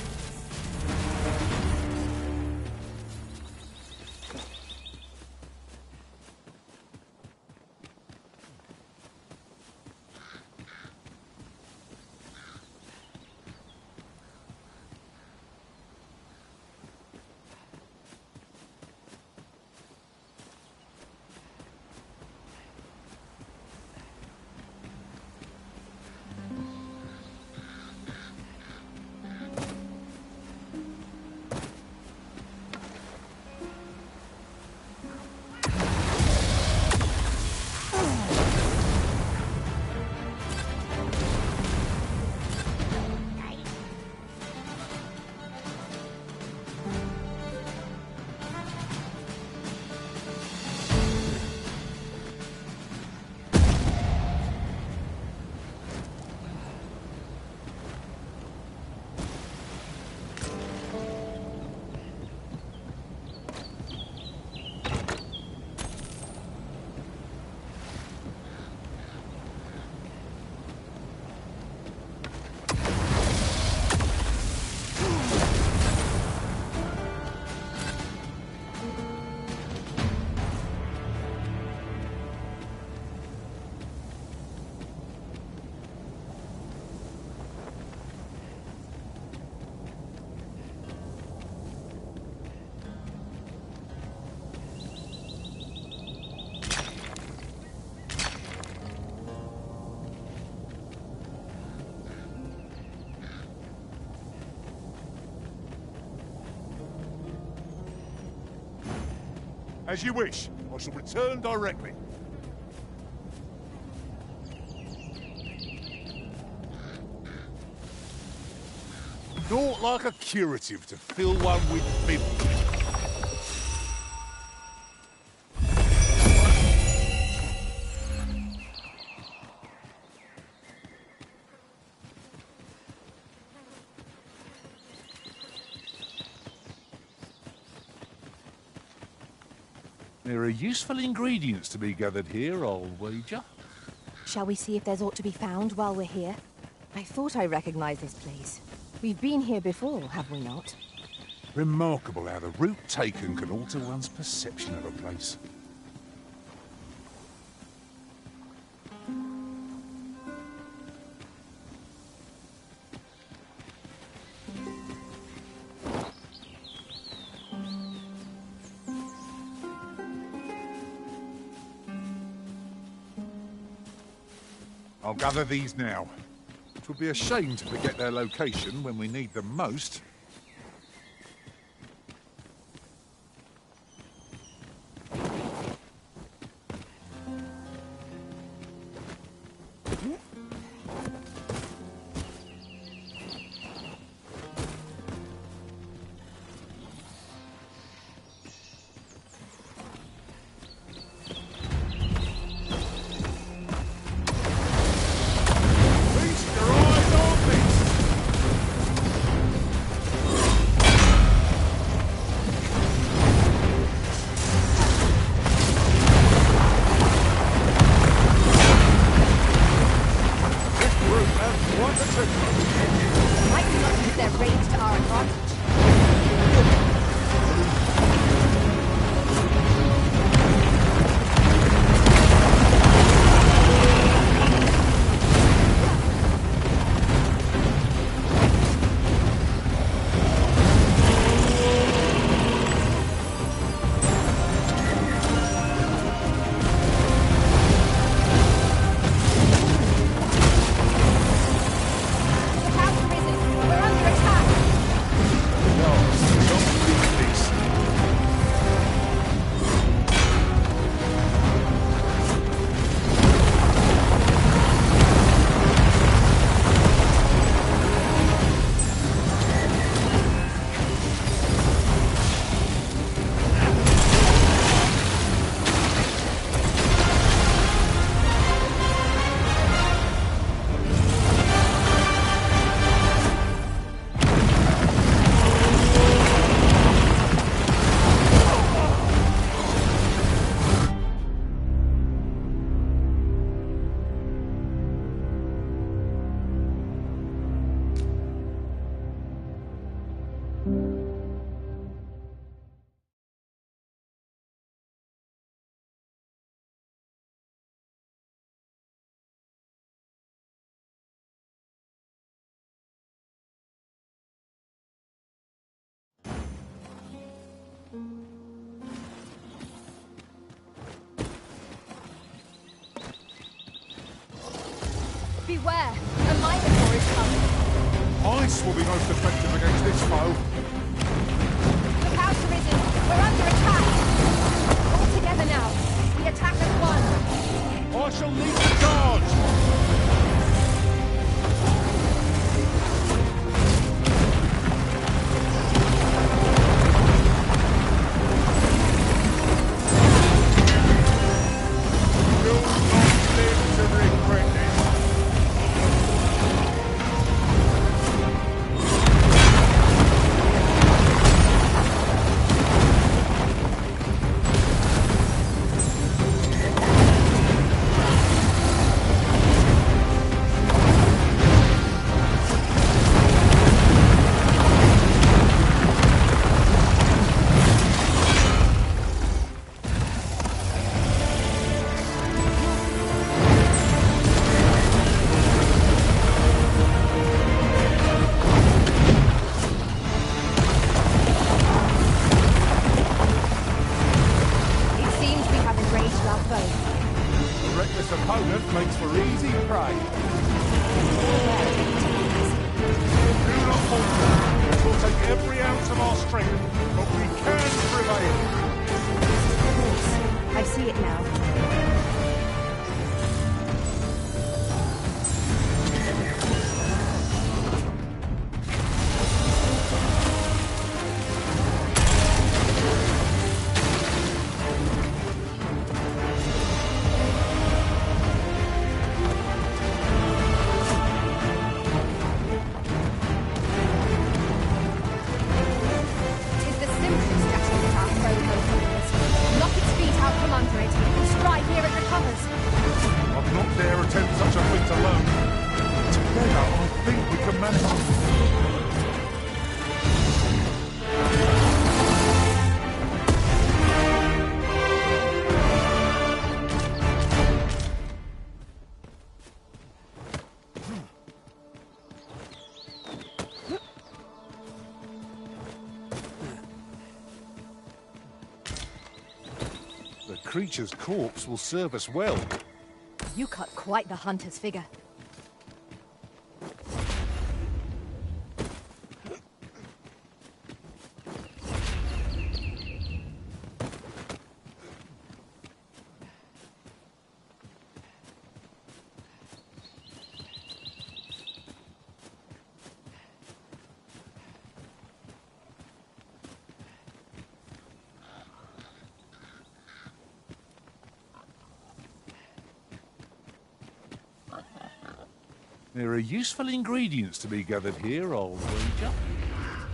As you wish. I shall return directly. Naught like a curative to fill one with vim. There are useful ingredients to be gathered here, I'll wager. Shall we see if there's aught to be found while we're here? I thought I recognized this place. We've been here before, have we not? Remarkable how the route taken can alter one's perception of a place. I'll gather these now. It would be a shame to forget their location when we need them most. Beware! A Minotaur is coming! Ice will be most effective against this foe. Look out, Arisen! We're under attack! All together now! We attack as one! I shall lead the charge! Knock its feet The creature's corpse will serve us well. You cut quite the hunter's figure. There are useful ingredients to be gathered here, I'll wager.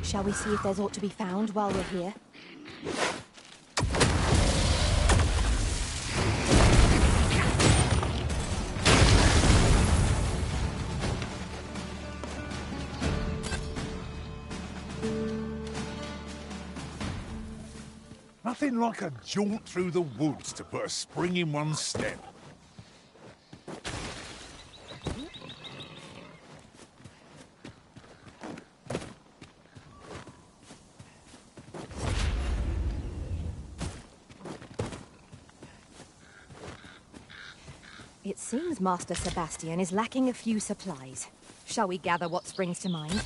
Shall we see if there's aught to be found while we're here? Nothing like a jaunt through the woods to put a spring in one's step. It seems Master Sebastian is lacking a few supplies. Shall we gather what springs to mind?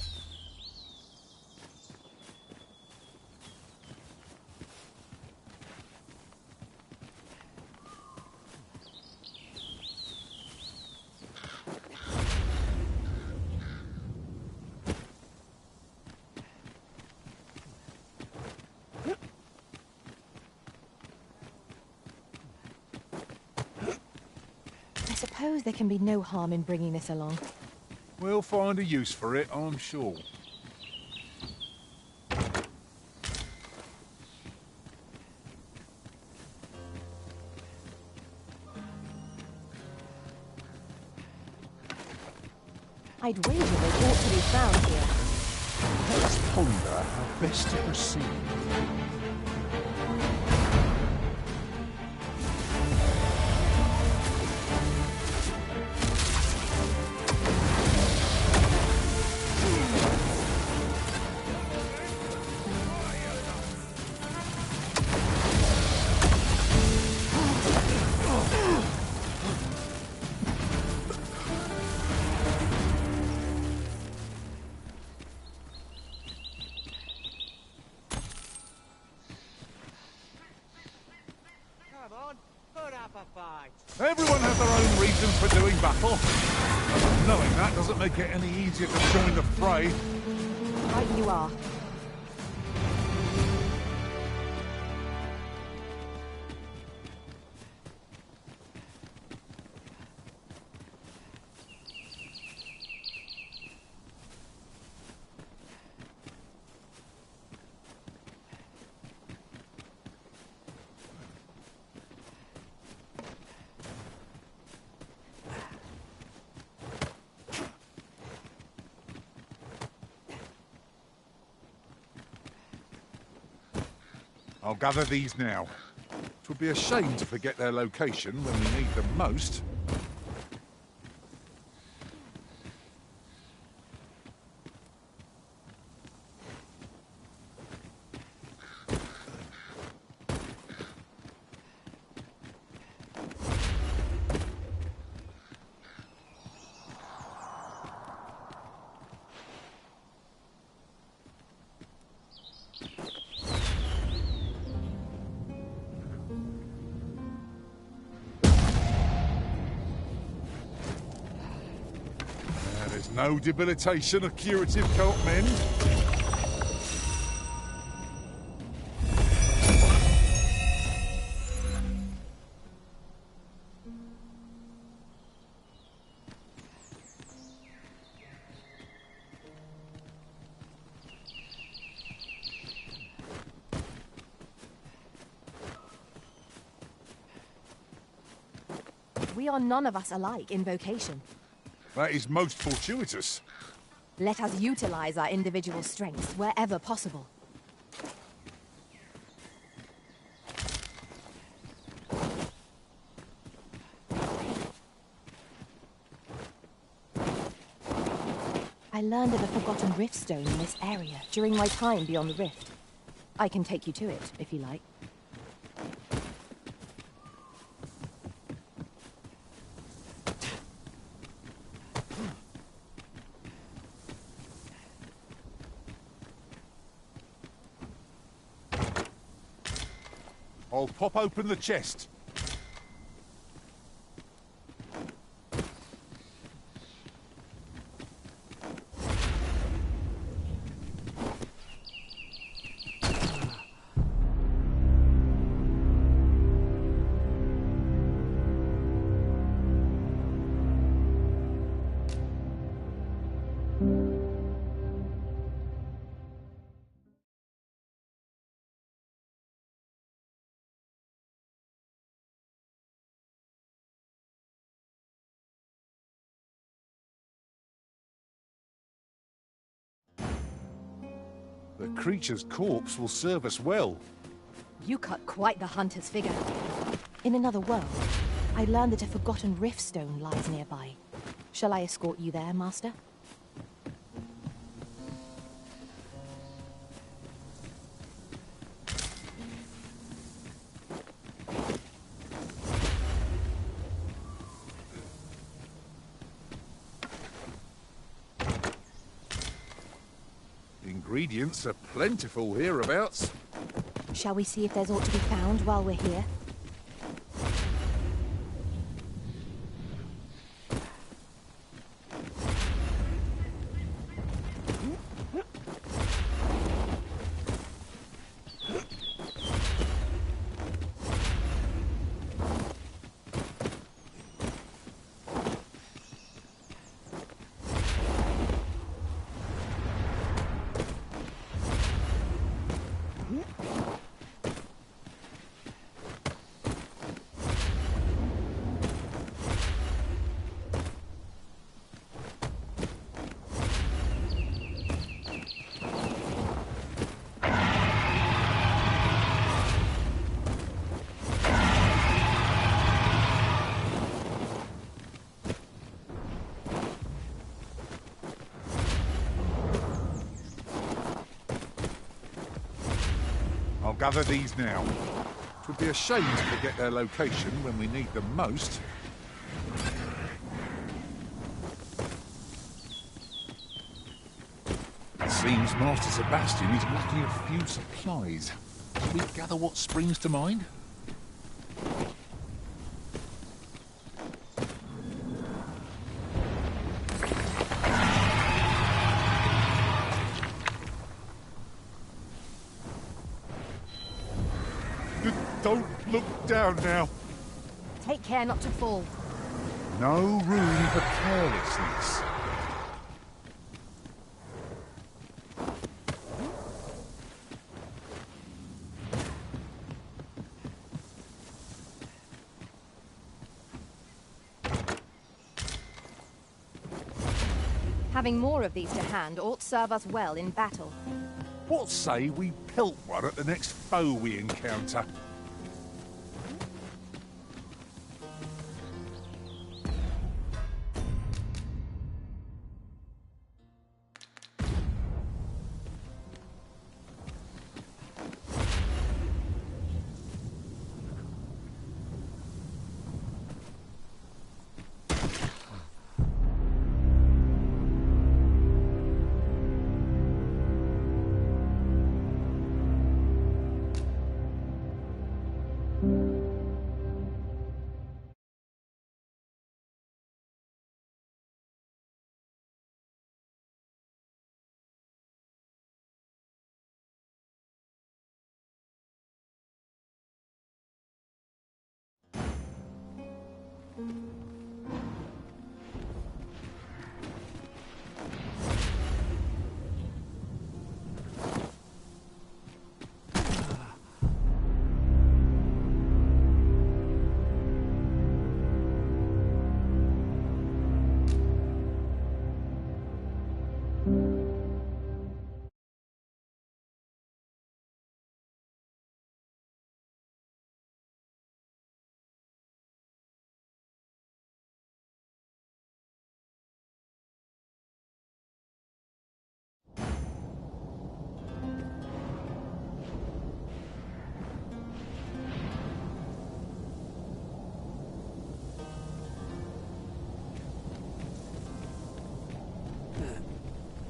I suppose there can be no harm in bringing this along. We'll find a use for it, I'm sure. I'd wager there's ought to be found here. Let's ponder how best to proceed. Everyone has their own reasons for doing battle. Knowing that doesn't make it any easier to join the fray. Right you are. I'll gather these now. It would be a shame to forget their location when we need them most. There's no debilitation a curative can't mend. We are none of us alike in vocation. That is most fortuitous. Let us utilize our individual strengths wherever possible. I learned of a forgotten rift stone in this area during my time beyond the rift. I can take you to it, if you like. I'll pop open the chest. The creature's corpse will serve us well. You cut quite the hunter's figure. In another world, I learned that a forgotten rift stone lies nearby. Shall I escort you there, Master? Ingredients are plentiful hereabouts. Shall we see if there's aught to be found while we're here? I'll gather these now. It would be a shame to forget their location when we need them most. It seems Master Sebastian is lacking a few supplies. Shall we gather what springs to mind? Don't look down now. Take care not to fall. No room for carelessness. Having more of these to hand ought serve us well in battle. What say we pelt one at the next foe we encounter?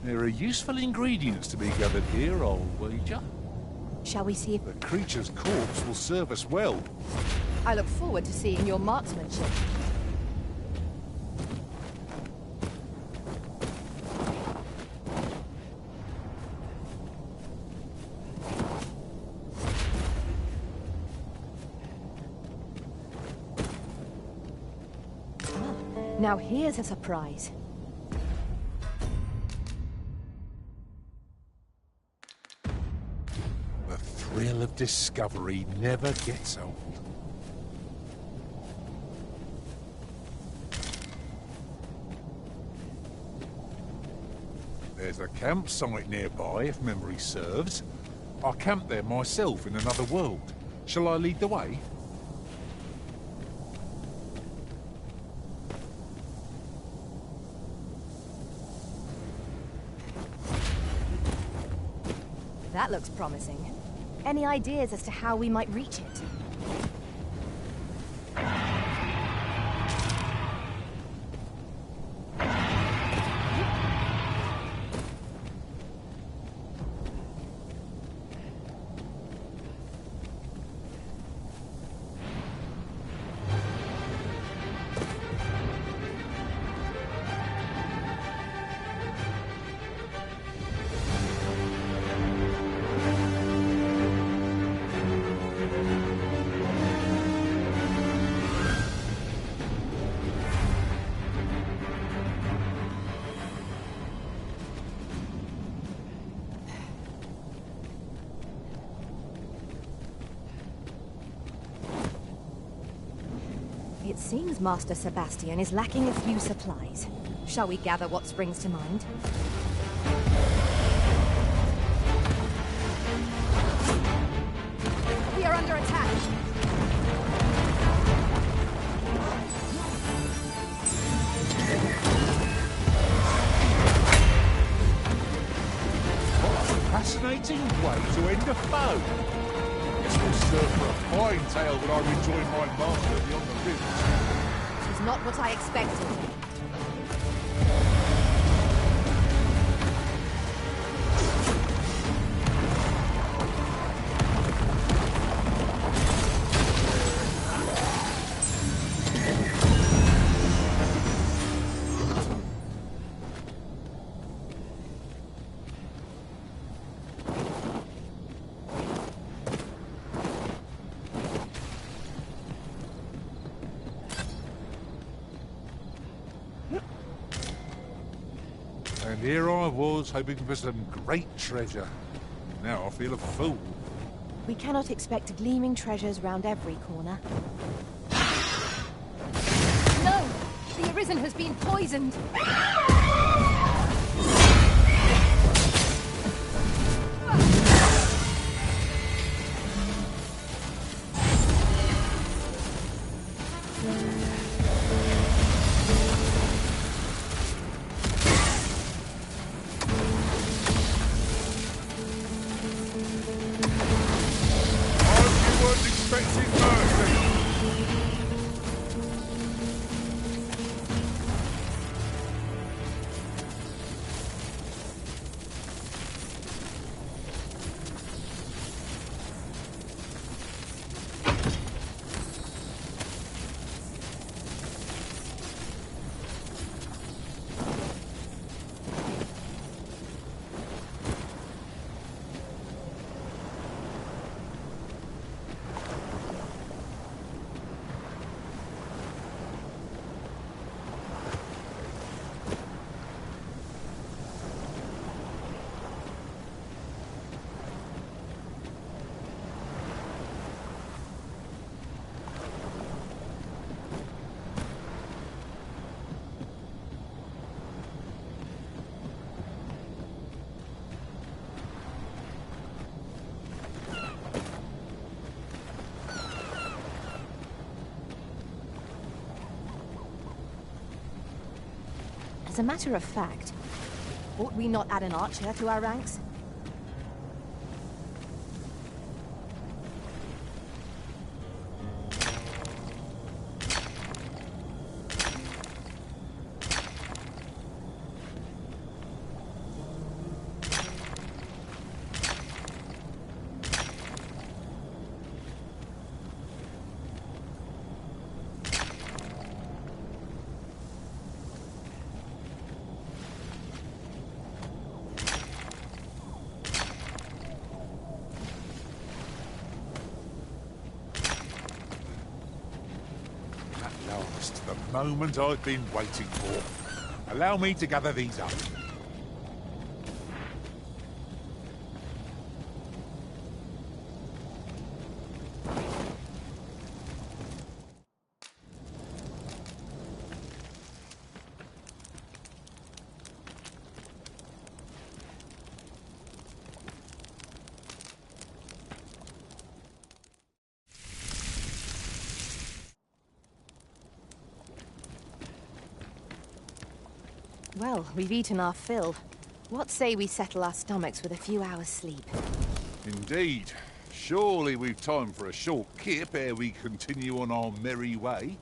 There are useful ingredients to be gathered here, I'll wager. Shall we see if... The creature's corpse will serve us well. I look forward to seeing your marksmanship. Now here's a surprise. The thrill of discovery never gets old. There's a campsite nearby, if memory serves. I camped there myself in another world. Shall I lead the way? That looks promising. Any ideas as to how we might reach it? It seems Master Sebastian is lacking a few supplies. Shall we gather what springs to mind? We are under attack! What a fascinating way to end a foe. This will serve for a fine tale when I rejoin my master beyond the rift. This is not what I expected. And here I was, hoping for some great treasure. Now I feel a fool. We cannot expect gleaming treasures round every corner. No! The Arisen has been poisoned! As a matter of fact, ought we not add an archer to our ranks? last, the moment I've been waiting for. Allow me to gather these up. Well, we've eaten our fill. What say we settle our stomachs with a few hours' sleep? Indeed. Surely we've time for a short kip ere we continue on our merry way.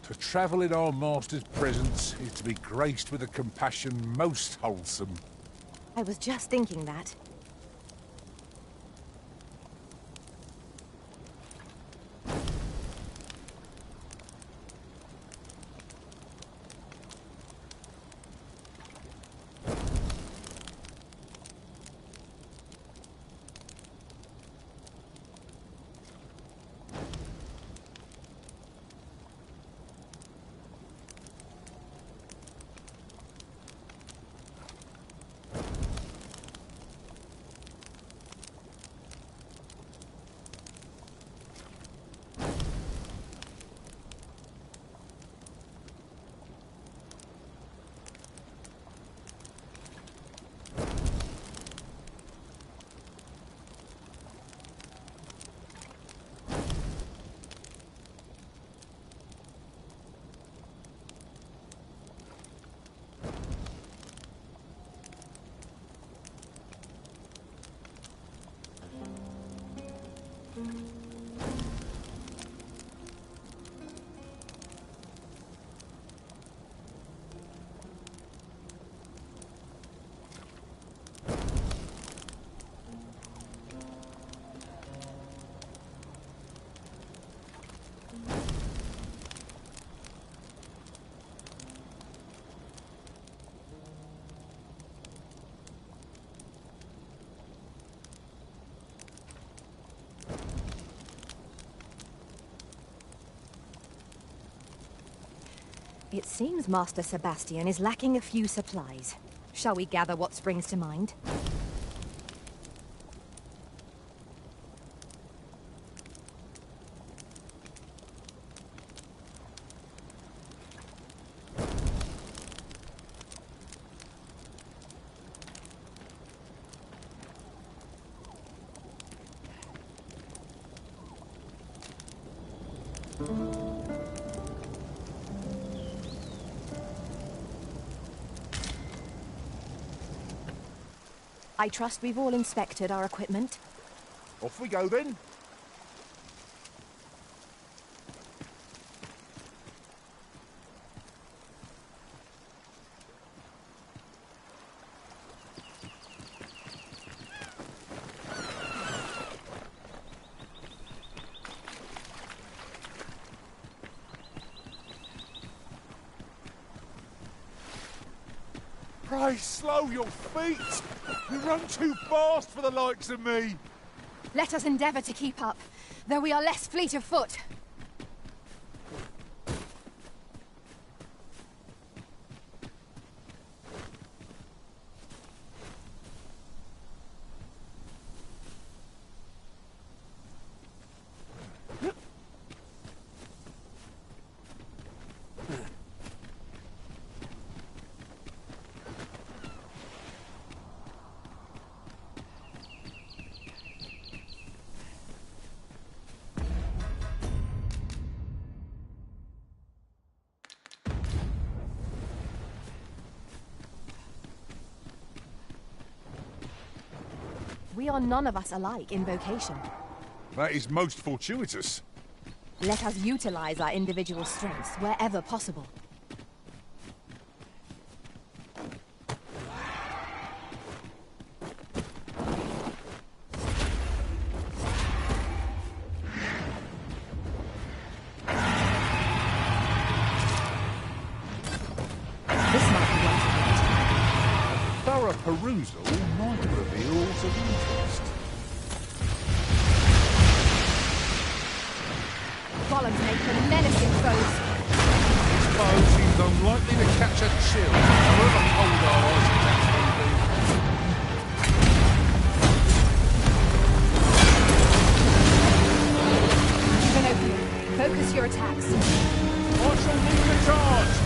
To travel in our master's presence is to be graced with a compassion most wholesome. I was just thinking that. It seems Master Sebastian is lacking a few supplies. Shall we gather what springs to mind? I trust we've all inspected our equipment. Off we go then. Pray slow your feet! You run too fast for the likes of me! Let us endeavour to keep up, though we are less fleet of foot. We are none of us alike in vocation. That is most fortuitous. Let us utilize our individual strengths wherever possible. thorough perusal might reveal some interest. Golems make for menacing foes. This foe seems unlikely to catch a chill, however cold our ice attacks may be. Focus your attacks. I shall lead the charge!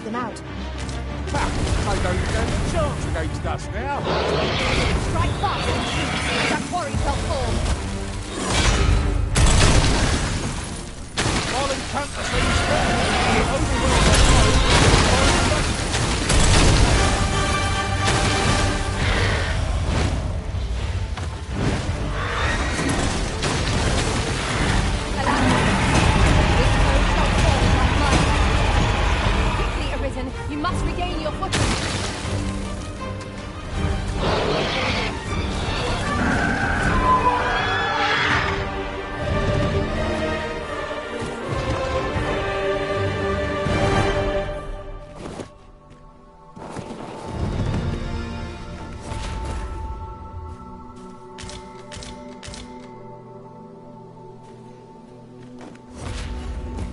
them out. They don't stand a chance against us now. Strike fast and shoot. That quarry shall fall. While encounters these spells, overwhelm their foes. You must regain your footing.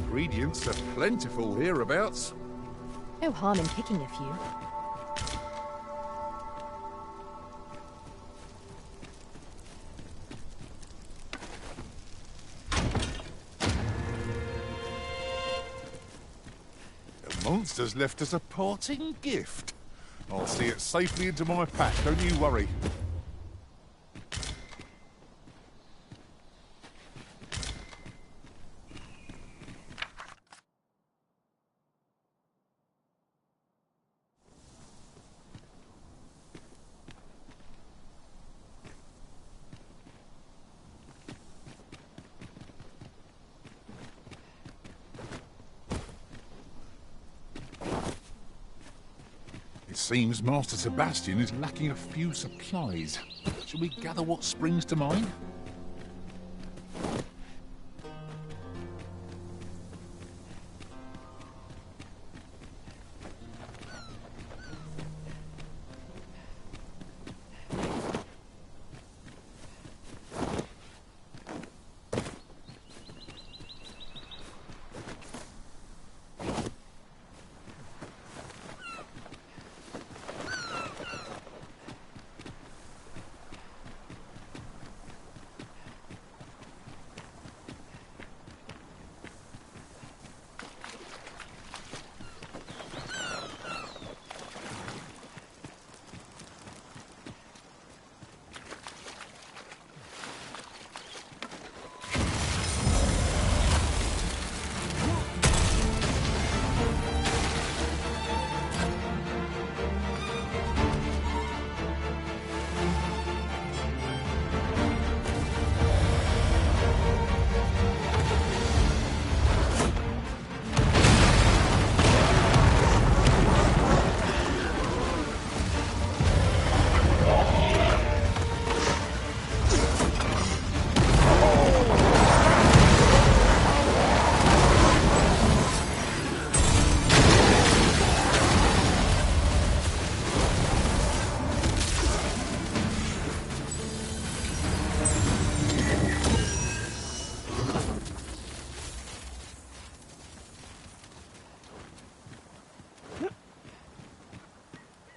Ingredients are plentiful hereabouts. No harm in picking a few. The monster's left us a parting gift. I'll see it safely into my pack, don't you worry. It seems Master Sebastian is lacking a few supplies. Shall we gather what springs to mind?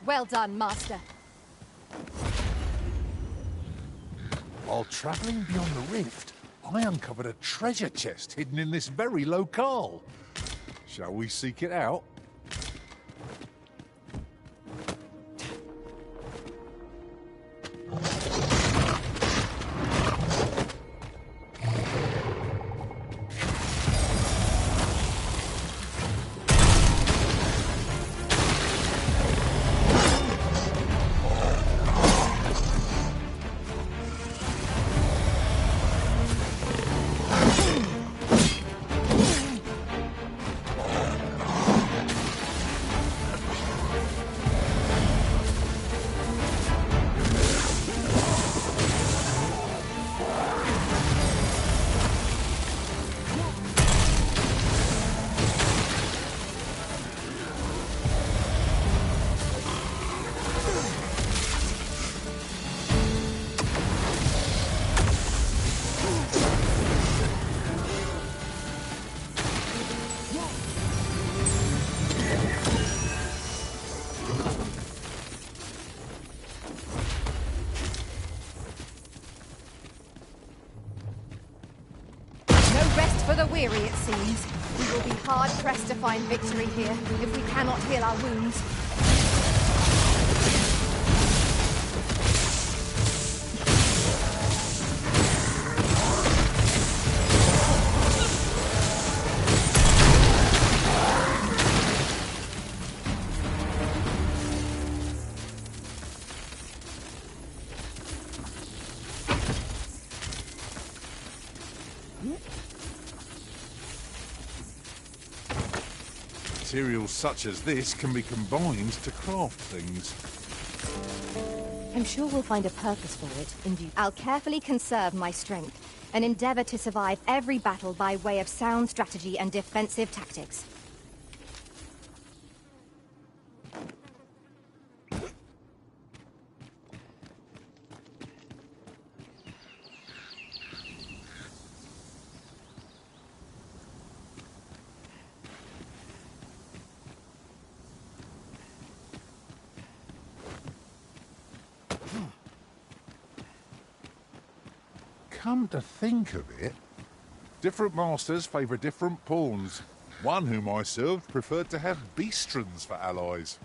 Well done, Master. While travelling beyond the rift, I uncovered a treasure chest hidden in this very locale. Shall we seek it out? For the weary, it seems. We will be hard-pressed to find victory here if we cannot heal our wounds. Materials such as this can be combined to craft things. I'm sure we'll find a purpose for it in view. I'll carefully conserve my strength and endeavor to survive every battle by way of sound strategy and defensive tactics. Come to think of it, different masters favour different pawns. One whom I served preferred to have beastrons for allies.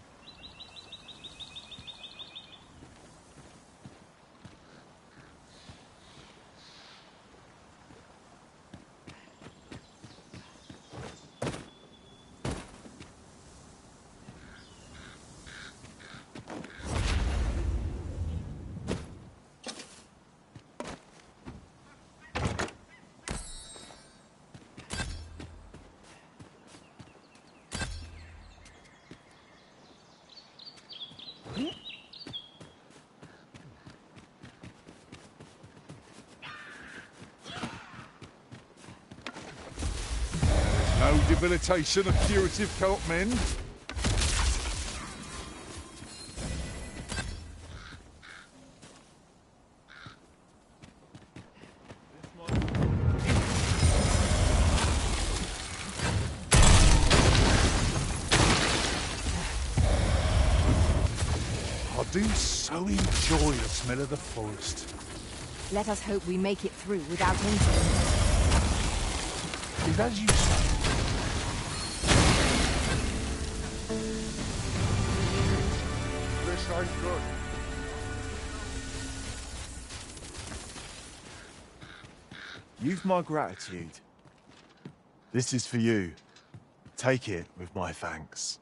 No debilitation, a curative can't mend. I do so enjoy the smell of the forest. Let us hope we make it through without incident. If, as you say, This ain't good. You've my gratitude. This is for you. Take it with my thanks.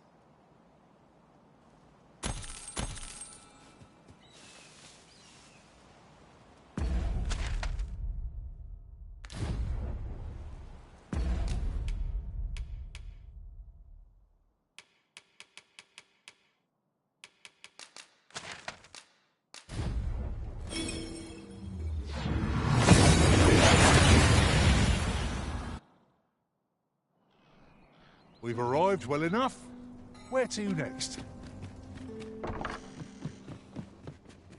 we've arrived well enough. Where to next?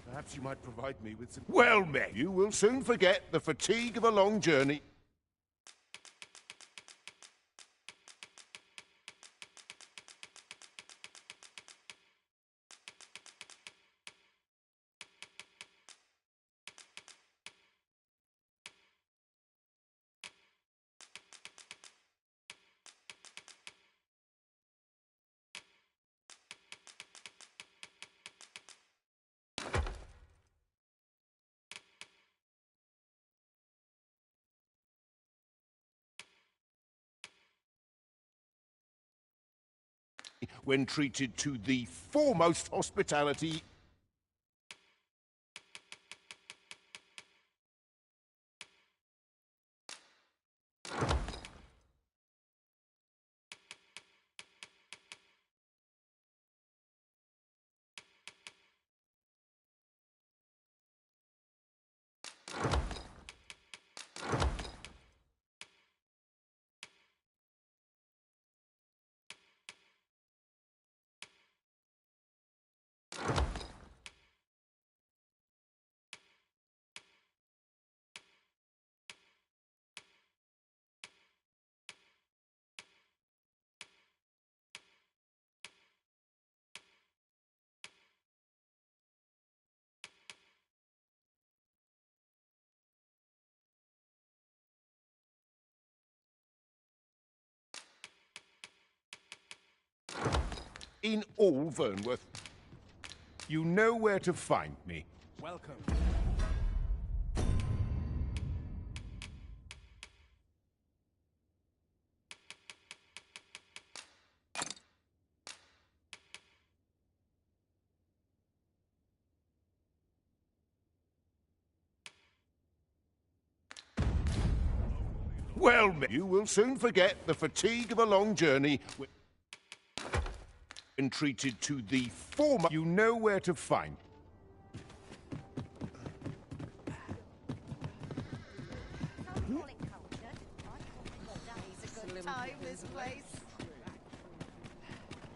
Perhaps you might provide me with some... Well met! You will soon forget the fatigue of a long journey. when treated to the foremost hospitality. In all Vernworth, you know where to find me. Welcome. Well, you will soon forget the fatigue of a long journey when treated to the foremost. You know where to find.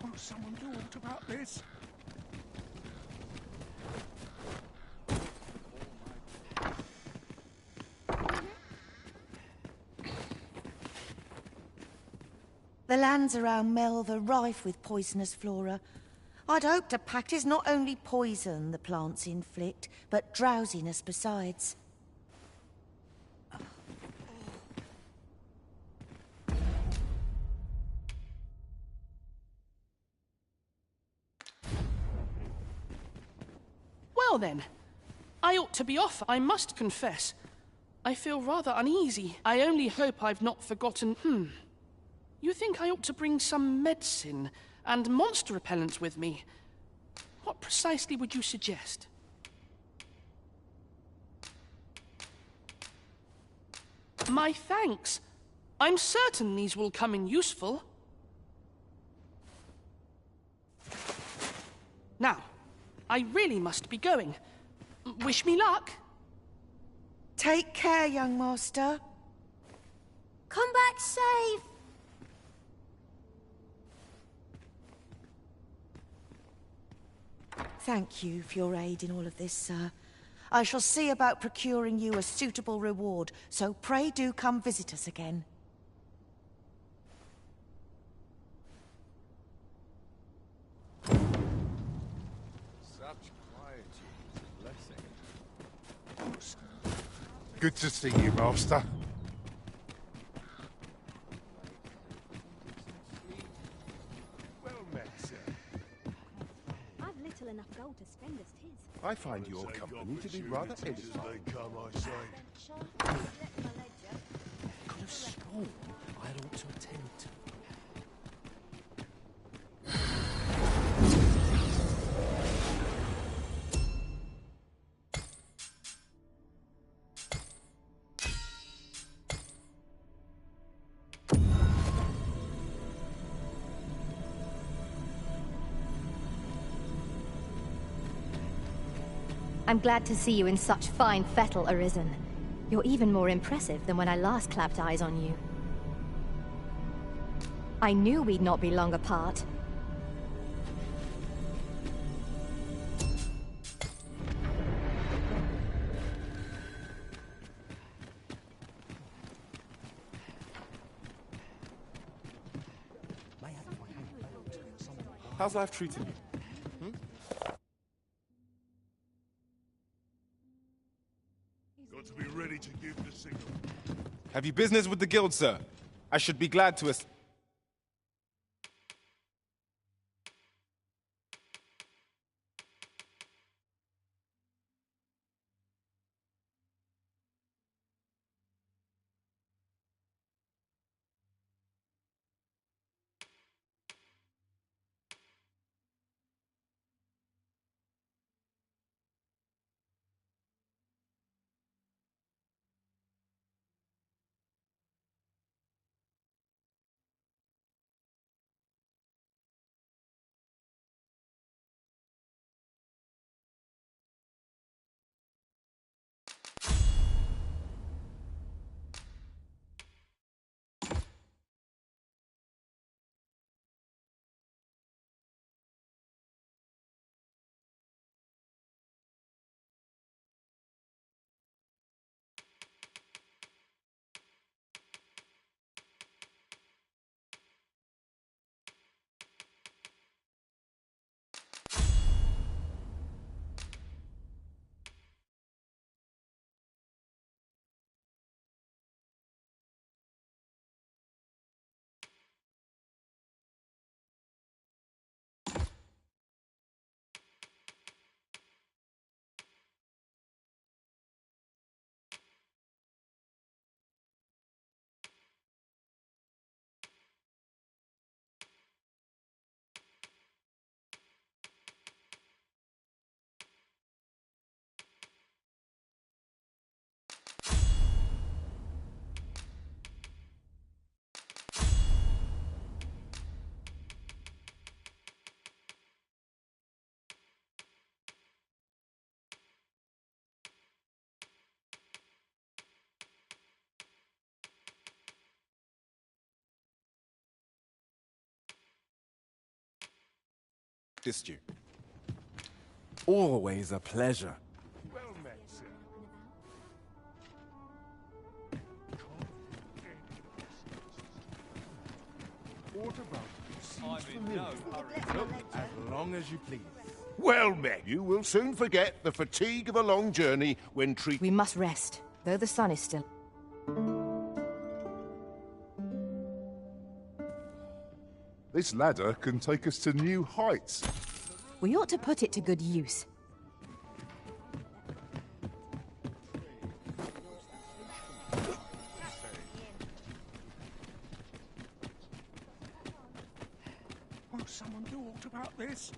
Won't someone do aught about this? The lands around Melve are rife with poisonous flora. I'd hoped a pact is not only poison the plants inflict, but drowsiness besides. Well then, I ought to be off, I must confess. I feel rather uneasy. I only hope I've not forgotten... You think I ought to bring some medicine and monster repellents with me? What precisely would you suggest? My thanks. I'm certain these will come in useful. Now, I really must be going. Wish me luck. Take care, young master. Come back safe. Thank you for your aid in all of this, sir. I shall see about procuring you a suitable reward, so pray do come visit us again. Such quietude is a blessing. Good to see you, Master. Well met, sir. I've little enough gold to spend as tis. I find your company to be rather edifying. Could have sworn I ought to attend to. I'm glad to see you in such fine fettle, Arisen. You're even more impressive than when I last clapped eyes on you. I knew we'd not be long apart. How's life treating you? Got to be ready to give the signal. Have you business with the guild, sir? I should be glad to practiced you. Always a pleasure. Well met, sir. What about you? Seems familiar. As long as you please. Well met. You will soon forget the fatigue of a long journey when We must rest, though the sun is still. This ladder can take us to new heights. We ought to put it to good use. Will someone do aught about this?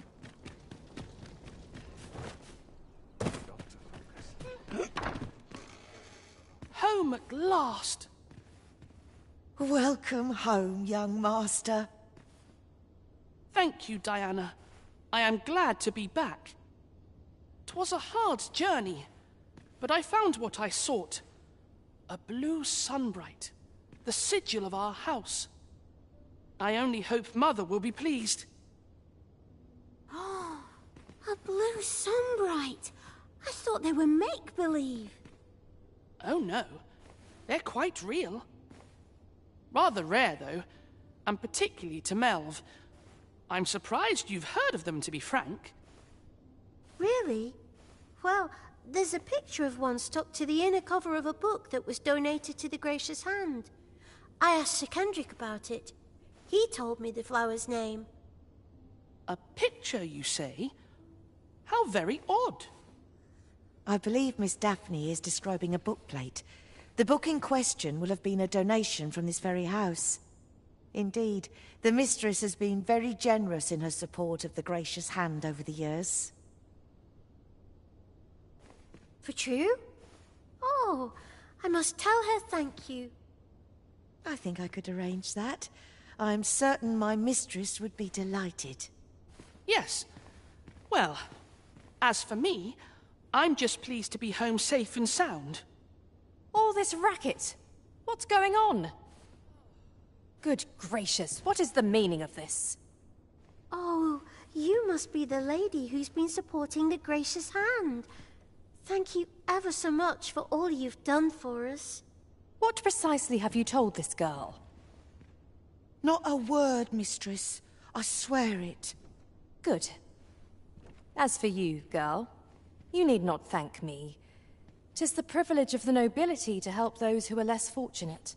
Home at last! Welcome home, young master. Thank you, Diana. I am glad to be back. 'Twas a hard journey, but I found what I sought. A blue sunbright, the sigil of our house. I only hope Mother will be pleased. Oh, a blue sunbright. I thought they were make-believe. Oh no, they're quite real. Rather rare, though, and particularly to Melv. I'm surprised you've heard of them, to be frank. Really? Well, there's a picture of one stuck to the inner cover of a book that was donated to the Gracious Hand. I asked Sir Kendrick about it. He told me the flower's name. A picture, you say? How very odd. I believe Miss Daphne is describing a bookplate. The book in question will have been a donation from this very house. Indeed, the mistress has been very generous in her support of the Gracious Hand over the years. For true? Oh, I must tell her thank you. I think I could arrange that. I'm certain my mistress would be delighted. Yes. Well, as for me, I'm just pleased to be home safe and sound. All this racket! What's going on? Good gracious, what is the meaning of this? Oh, you must be the lady who's been supporting the Gracious Hand. Thank you ever so much for all you've done for us. What precisely have you told this girl? Not a word, mistress. I swear it. Good. As for you, girl, you need not thank me. 'Tis the privilege of the nobility to help those who are less fortunate.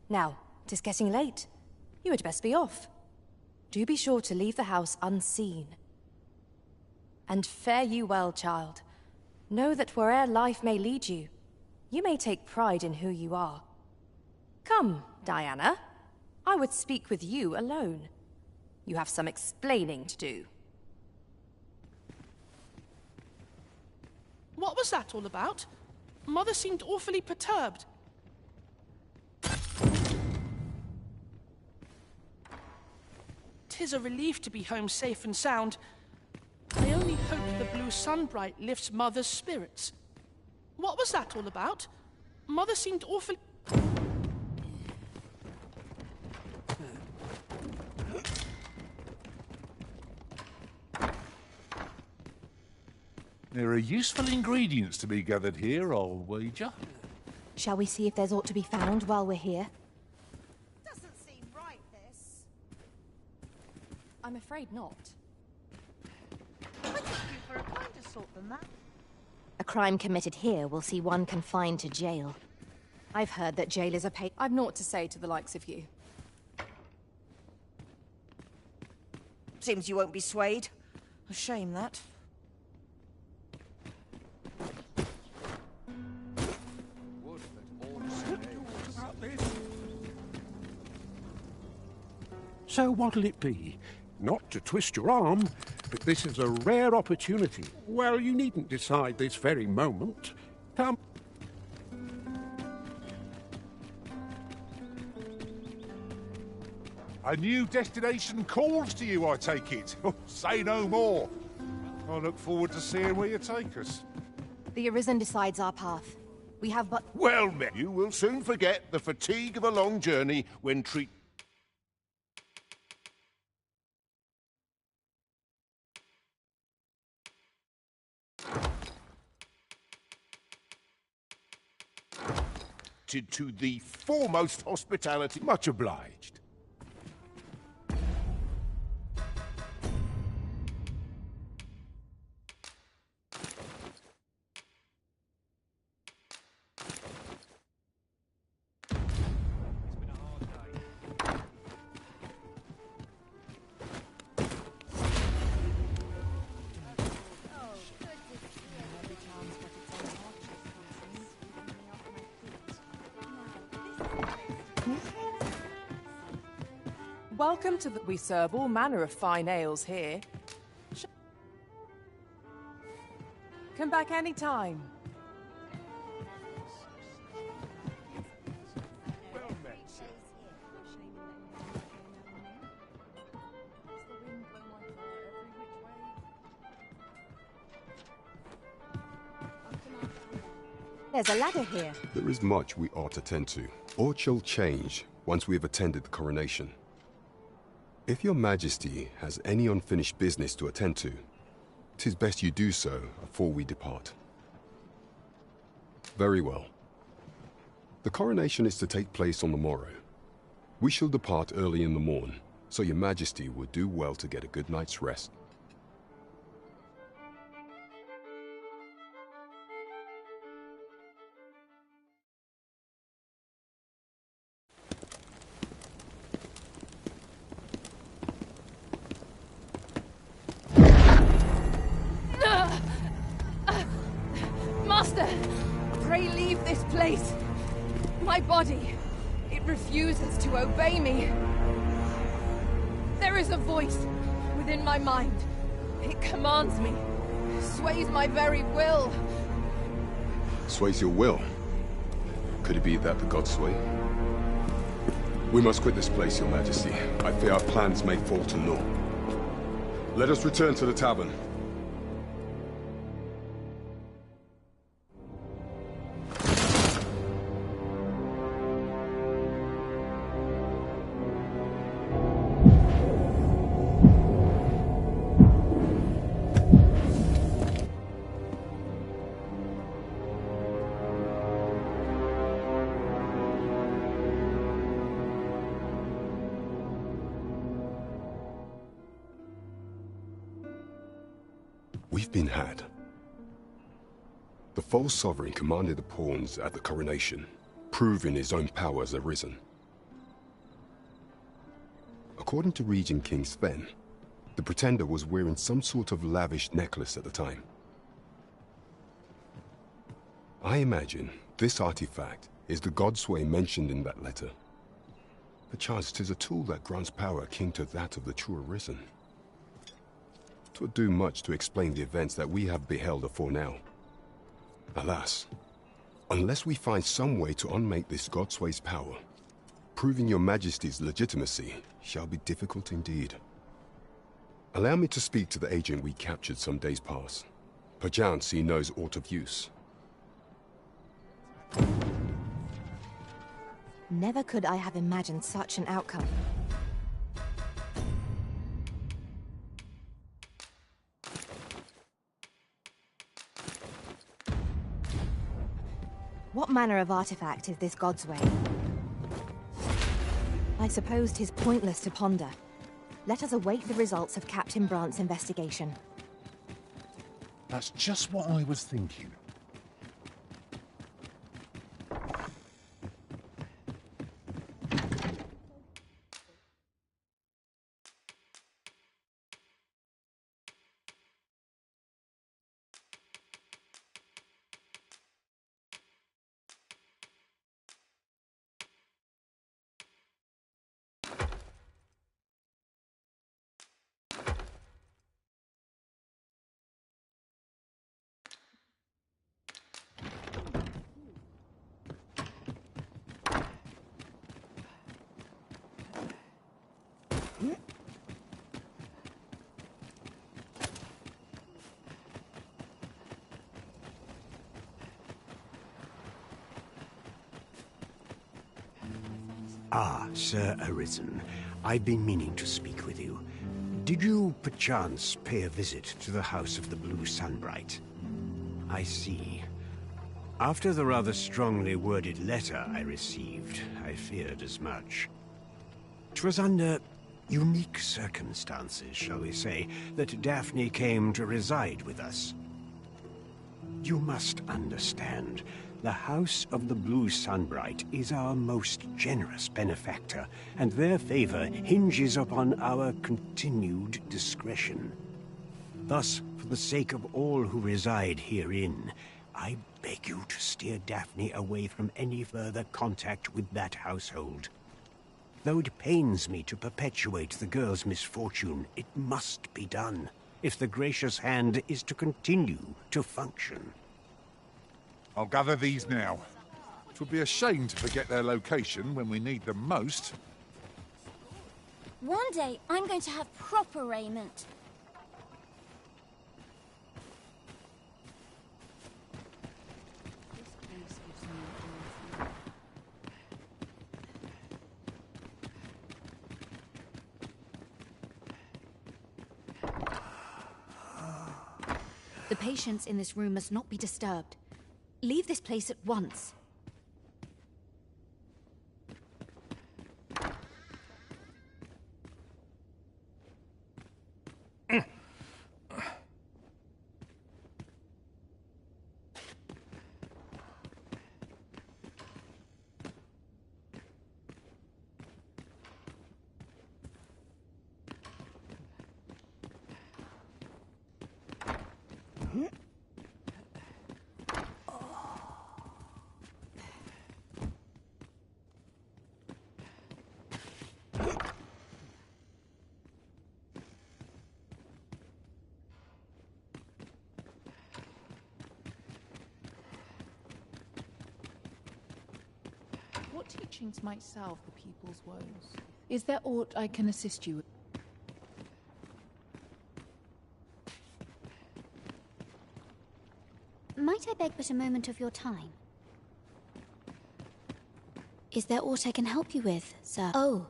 Now, 'tis getting late. You had best be off. Do be sure to leave the house unseen. And fare you well, child. Know that where'er life may lead you, you may take pride in who you are. Come, Diana. I would speak with you alone. You have some explaining to do. What was that all about? Mother seemed awfully perturbed. 'Tis a relief to be home safe and sound. I only hope the blue sunbright lifts Mother's spirits. What was that all about? Mother seemed awfully... There are useful ingredients to be gathered here, I'll wager. Shall we see if there's aught to be found while we're here? Doesn't seem right, this. I'm afraid not. I took you for a kinder sort than that. A crime committed here will see one confined to jail. I've heard that jail is a pay— I've naught to say to the likes of you. Seems you won't be swayed. A shame, that. So what'll it be? Not to twist your arm, but this is a rare opportunity. Well, you needn't decide this very moment. Come. A new destination calls to you, I take it. Say no more. I look forward to seeing where you take us. The Arisen decides our path. We have but... Well met. You will soon forget the fatigue of a long journey when treat... acted to the foremost hospitality. Much obliged. Welcome to the... We serve all manner of fine ales here. Come back any time. There's a ladder here. There is much we ought to tend to, or shall change once we have attended the coronation. If your majesty has any unfinished business to attend to, 'tis best you do so afore we depart. Very well. The coronation is to take place on the morrow. We shall depart early in the morn, so your majesty would do well to get a good night's rest. Master! Pray leave this place. My body, it refuses to obey me. There is a voice within my mind. It commands me, sways my very will. Sways your will? Could it be that the gods sway? We must quit this place, your majesty. I fear our plans may fall to naught. Let us return to the tavern. We've been had. The false sovereign commanded the pawns at the coronation, proving his own power has arisen. According to Regent King Sven, the pretender was wearing some sort of lavish necklace at the time. I imagine this artifact is the godsway mentioned in that letter. Perchance 'tis a tool that grants power akin to that of the true arisen. 'Twould do much to explain the events that we have beheld afore now. Alas, unless we find some way to unmake this godsway's power, proving your majesty's legitimacy shall be difficult indeed. Allow me to speak to the agent we captured some days past. Perchance he knows aught of use. Never could I have imagined such an outcome. What manner of artifact is this Godsway? I suppose 'tis pointless to ponder. Let us await the results of Captain Brant's investigation. That's just what I was thinking. Ah, Sir Arisen. I've been meaning to speak with you. Did you, perchance, pay a visit to the House of the Blue Sunbright? I see. After the rather strongly worded letter I received, I feared as much. It was under unique circumstances, shall we say, that Daphne came to reside with us. You must understand, the House of the Blue Sunbright is our most generous benefactor, and their favor hinges upon our continued discretion. Thus, for the sake of all who reside herein, I beg you to steer Daphne away from any further contact with that household. Though it pains me to perpetuate the girl's misfortune, it must be done, if the gracious hand is to continue to function. I'll gather these now. It would be a shame to forget their location when we need them most. One day, I'm going to have proper raiment. The patients in this room must not be disturbed. Leave this place at once. What teachings might salve the people's woes? Is there aught I can assist you with? Might I beg but a moment of your time? Is there aught I can help you with, sir? Oh,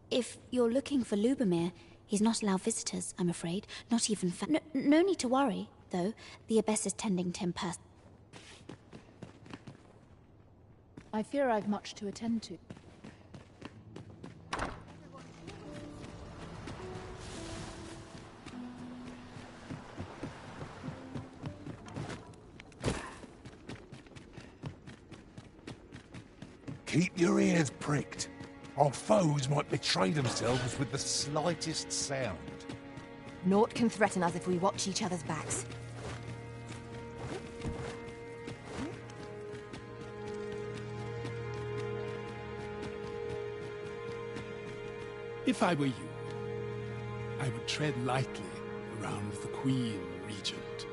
if you're looking for Lubomir, he's not allowed visitors, I'm afraid. Not even no need to worry, though. The Abbess is tending to him personally. I fear I've much to attend to. Keep your ears pricked. Our foes might betray themselves with the slightest sound. Naught can threaten us if we watch each other's backs. If I were you, I would tread lightly around the Queen Regent.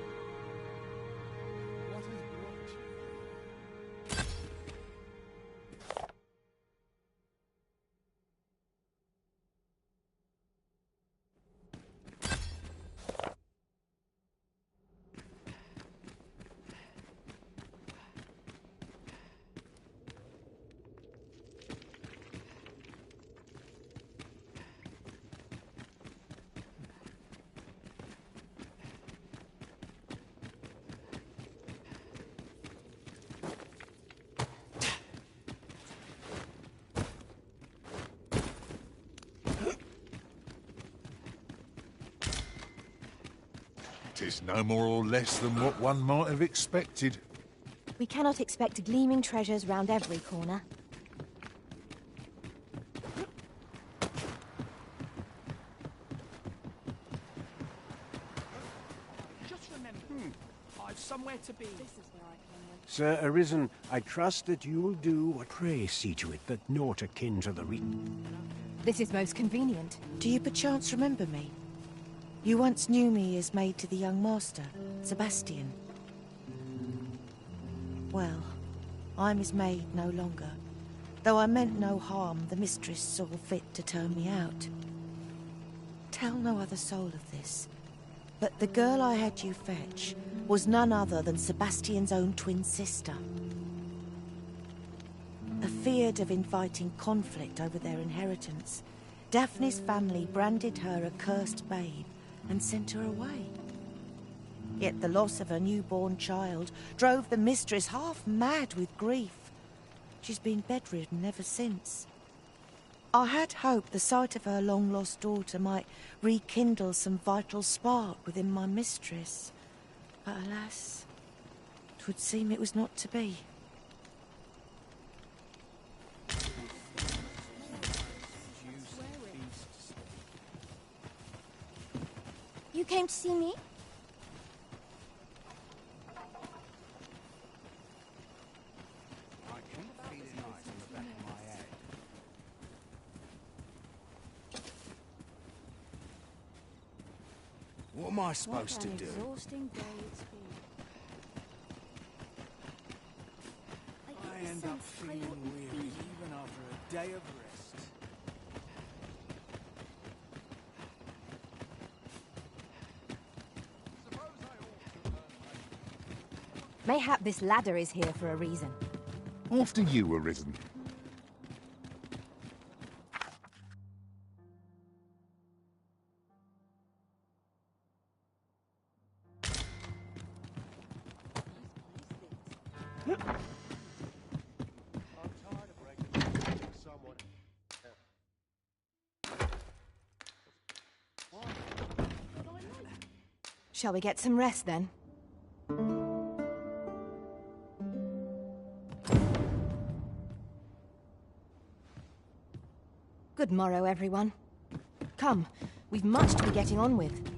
Tis no more or less than what one might have expected. We cannot expect gleaming treasures round every corner. Just remember, I've somewhere to be. This is where I can. Sir Arisen, I trust that you will do what. Pray see to it that naught akin to the This is most convenient. Do you perchance remember me? You once knew me as maid to the young master, Sebastian. Well, I'm his maid no longer. Though I meant no harm, the mistress saw fit to turn me out. Tell no other soul of this, but the girl I had you fetch was none other than Sebastian's own twin sister. Afeard of inviting conflict over their inheritance, Daphne's family branded her a cursed babe and sent her away. Yet the loss of her newborn child drove the mistress half mad with grief. She's been bedridden ever since. I had hoped the sight of her long-lost daughter might rekindle some vital spark within my mistress. But alas, 'twould seem it was not to be. You came to see me? What am I supposed to do? Exhausting day it's been. I end up feeling weary even after a day of rest. Mayhap this ladder is here for a reason. After you were risen. Shall we get some rest then? Good morrow, everyone. Come, we've much to be getting on with.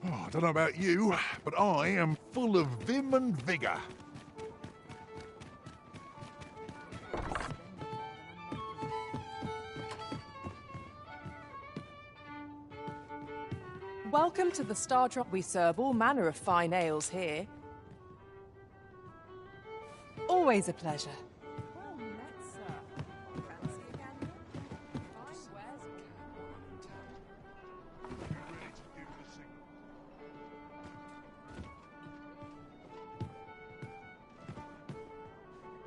Oh, I don't know about you, but I am full of vim and vigour. Welcome to the Star Drop. We serve all manner of fine ales here. Always a pleasure.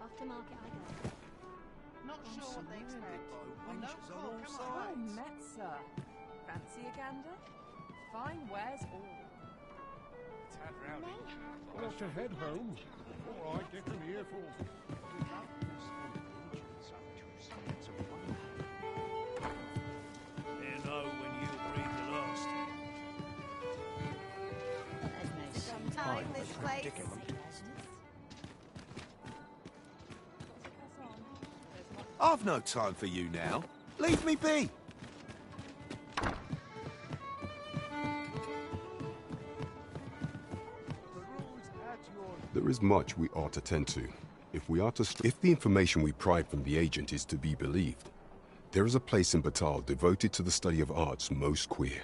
After market I go. Not sure what they expect. Well, no call, Oh, Metzer. Fancy a gander? Fine wares all. Tad rowdy. Got to head home. All right, get an earful. You know when you breathe the last. Time this place. I've no time for you now. Leave me be. There is much we ought to tend to. If the information we pry from the agent is to be believed, there is a place in Batal devoted to the study of arts most queer.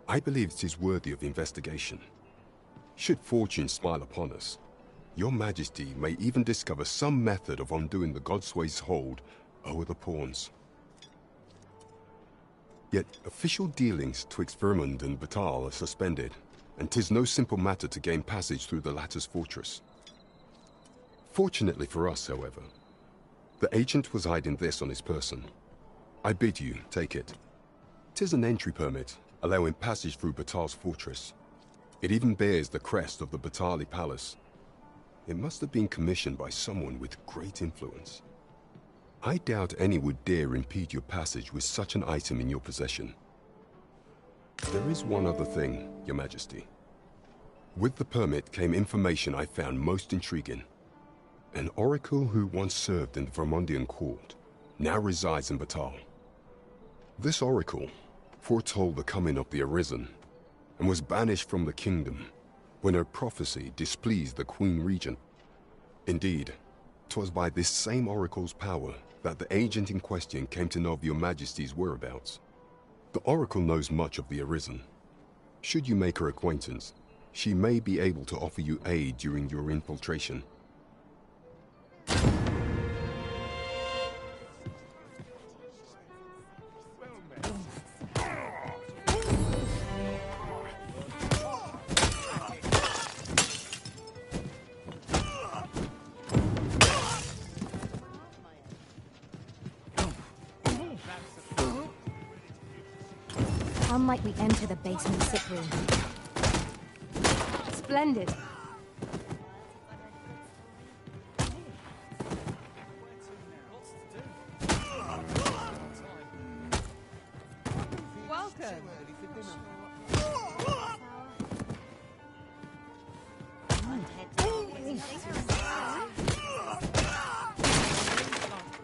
I believe it is worthy of investigation. Should fortune smile upon us, Your Majesty may even discover some method of undoing the Godsway's hold over the pawns. Yet official dealings twixt Vermund and Batal are suspended, and 'tis no simple matter to gain passage through the latter's fortress. Fortunately for us, however, the agent was hiding this on his person. I bid you take it. 'Tis an entry permit, allowing passage through Batal's fortress. It even bears the crest of the Batali Palace. It must have been commissioned by someone with great influence. I doubt any would dare impede your passage with such an item in your possession. There is one other thing, Your Majesty. With the permit came information I found most intriguing. An oracle who once served in the Vermundian court now resides in Batal. This oracle foretold the coming of the Arisen and was banished from the kingdom when her prophecy displeased the Queen Regent. Indeed, 'twas by this same oracle's power that the agent in question came to know of Your Majesty's whereabouts. The oracle knows much of the Arisen. Should you make her acquaintance, she may be able to offer you aid during your infiltration. How might we enter the basement sick room? Splendid. Welcome.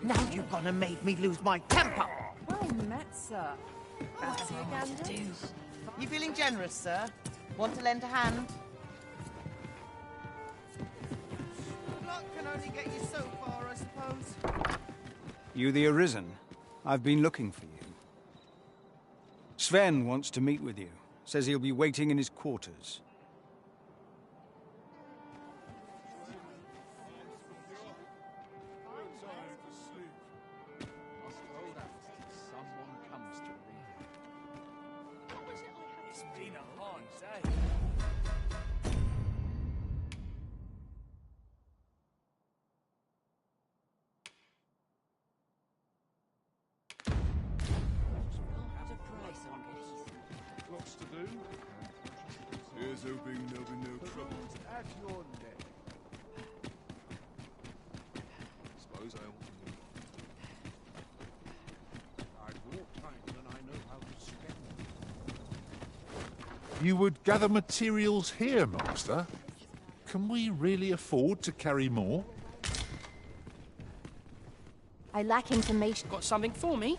Now you're gonna make me lose my temper. Well met, sir. That's hard to do. You feeling generous, sir? Want to lend a hand? Luck can only get you so far, I suppose. You the Arisen? I've been looking for you. Sven wants to meet with you. Says he'll be waiting in his quarters. Lots to do. Here's hoping there'll be no trouble. At your neck. Suppose I ought to move. I've more time than I know how to spend. You would gather materials here, Master? Can we really afford to carry more? I lack information. Got something for me?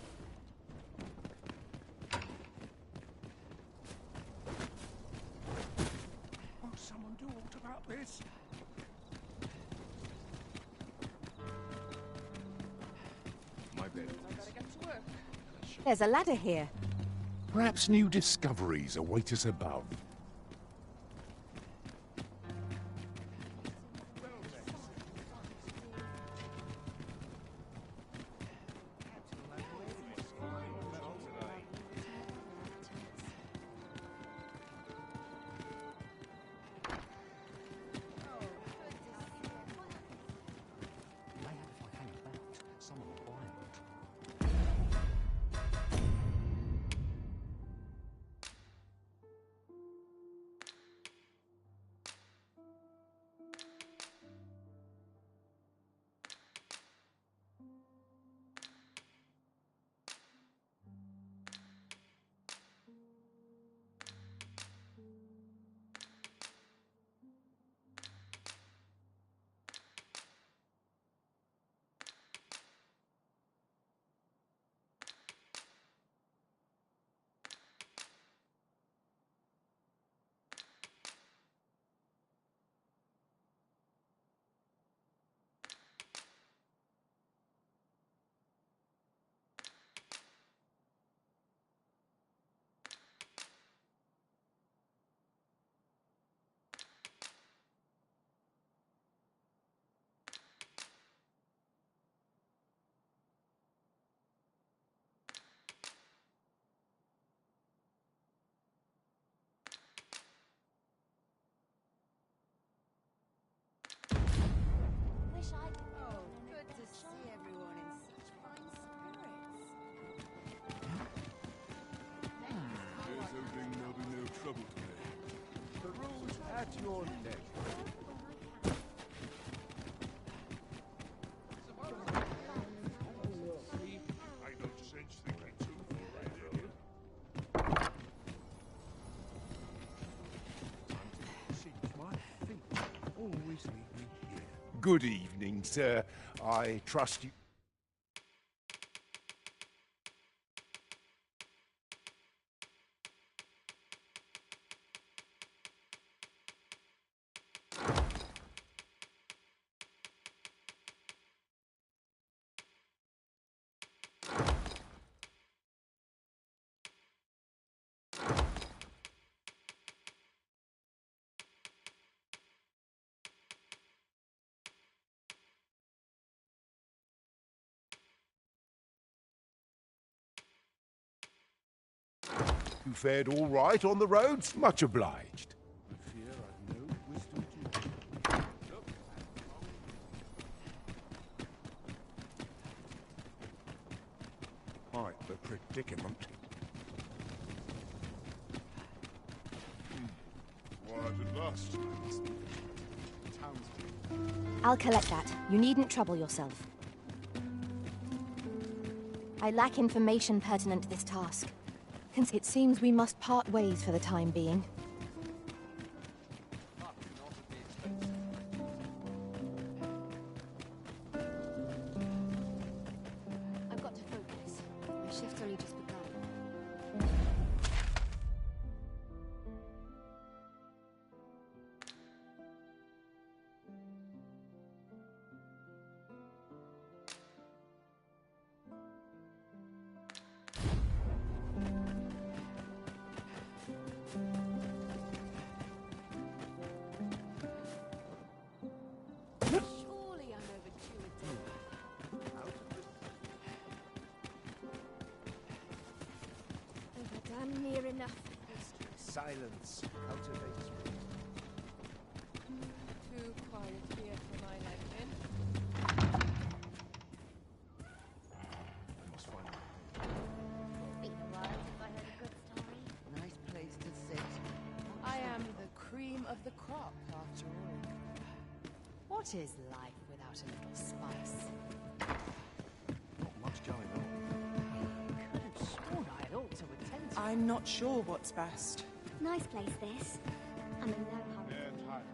Won't someone do aught about this? My bed. There's a ladder here. Perhaps new discoveries await us above. Good to see everyone in such fine spirits. Here's hoping there'll be no trouble today. The room's at your neck. I don't sense thinking too far ahead. Seems my feet always lead me here. Good evening, sir. I trust you... You fared all right on the roads? Much obliged. I fear I've no wisdom to... Quite the predicament. Why, arrived at last. I'll collect that. You needn't trouble yourself. I lack information pertinent to this task. It seems we must part ways for the time being. I've got to focus. My shift's only just begun. Surely I'm overdue a dinner. Overdone near enough. Silence. Cultivate. Too quiet here for my liking. I must find Been a while since I heard a good story. Nice place to sit. I am the cream of the crop, after all. What is life without a little spice? not much going on. Could have sworn I had ought to attend to. I'm not sure what's best. Nice place, this. I'm in no hurry.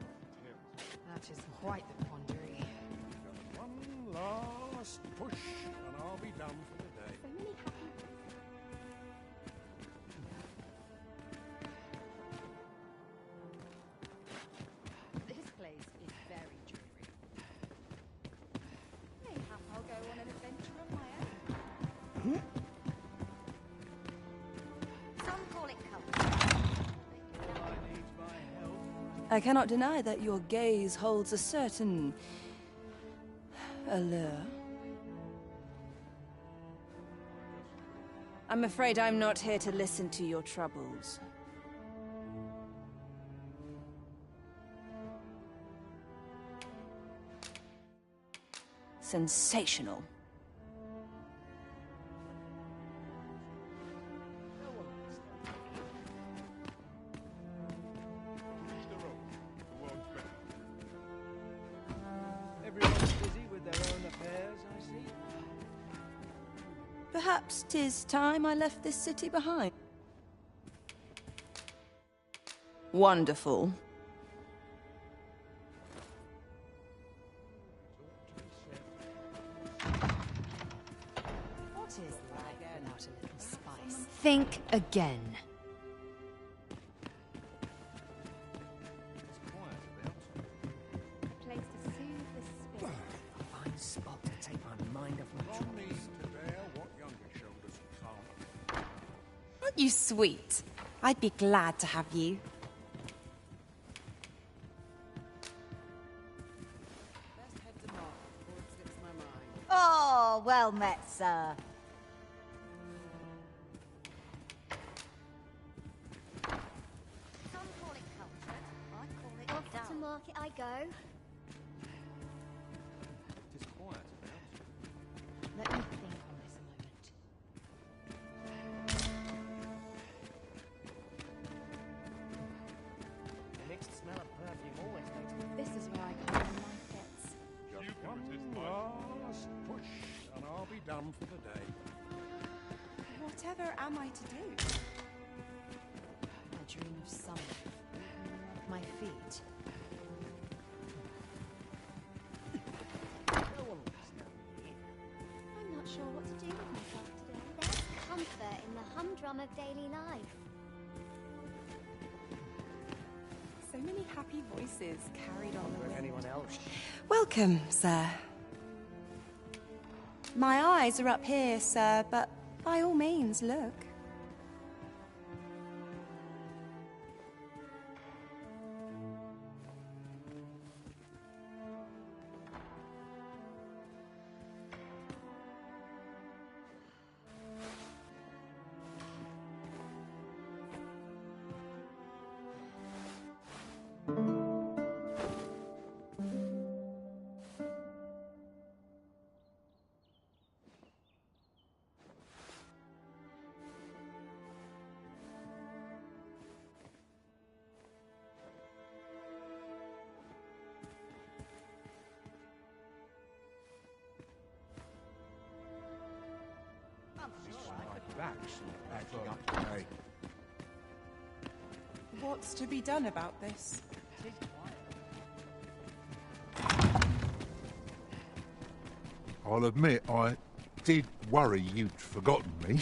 That is quite the quandary. One last push, and I'll be done for the day. So many happy This place is very dreary. Mayhap I'll go on an adventure of my own. Some call it cult. I cannot deny that your gaze holds a certain allure. I'm afraid I'm not here to listen to your troubles. Sensational. Everyone's busy with their own affairs, I see. Perhaps 'tis time I left this city behind. Wonderful. What is life without a little spice? Think again. A place to soothe the spirit. A fine spot to take my mind off my troubles. To bear what younger shoulders can't. Aren't you sweet? I'd be glad to have you. Best head to market before it slips my mind. Oh, well met, sir. Some call it cultured. I call it Off dull. to market I go. It is quiet about. Let me think on this a moment. The mixed smell of perfume always makes me... This is where I come in my fits. Just one last push, and I'll be done for the day. Whatever am I to do? I dream of summer. My feet. I'm not sure what to do with myself today. There's comfort in the humdrum of daily life. So many happy voices carried on the wind. Anyone else? Welcome, sir. My eyes are up here, sir, but by all means, look. Backing up today. What's to be done about this? I'll admit, I did worry you'd forgotten me.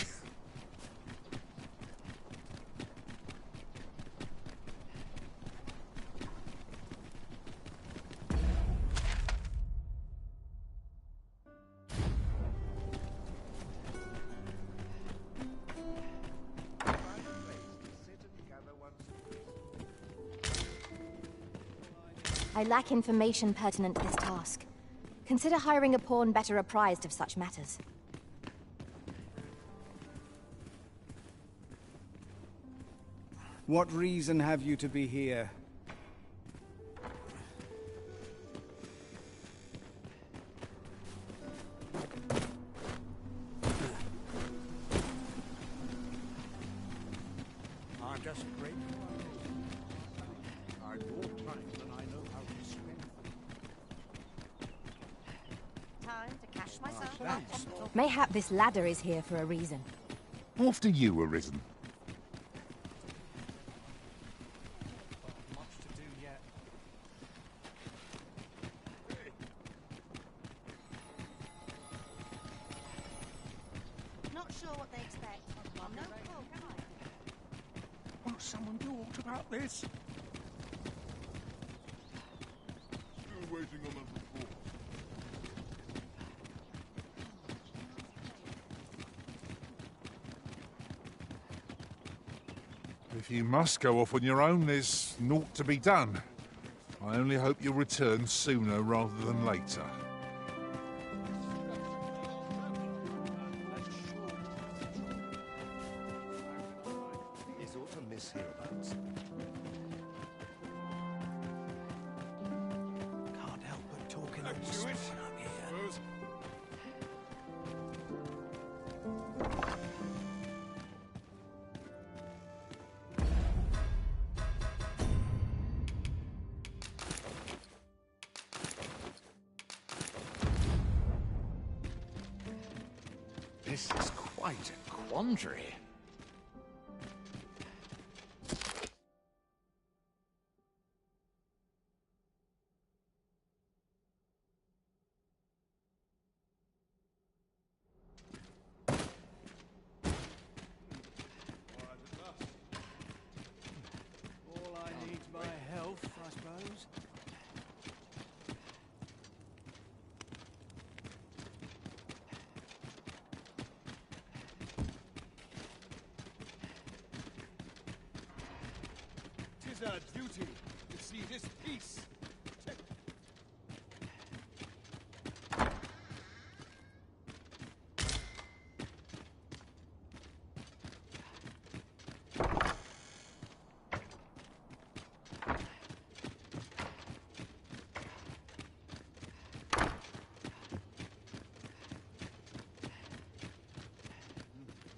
I lack information pertinent to this task. Consider hiring a pawn better apprised of such matters. What reason have you to be here? I'm just grateful. I've more time than I know how to spend. Time to catch myself. Mayhap this ladder is here for a reason. After you, Arisen. Much to do yet. Not sure what they expect. I'm no fool, can I? Won't someone do aught about this? Still waiting on the report. If you must go off on your own, there's naught to be done. I only hope you'll return sooner rather than later. Is aught amiss hereabouts? Can't help but talking on this when I'm here. This is quite a quandary. All I need's my health, I suppose. Tis our duty to see this peace.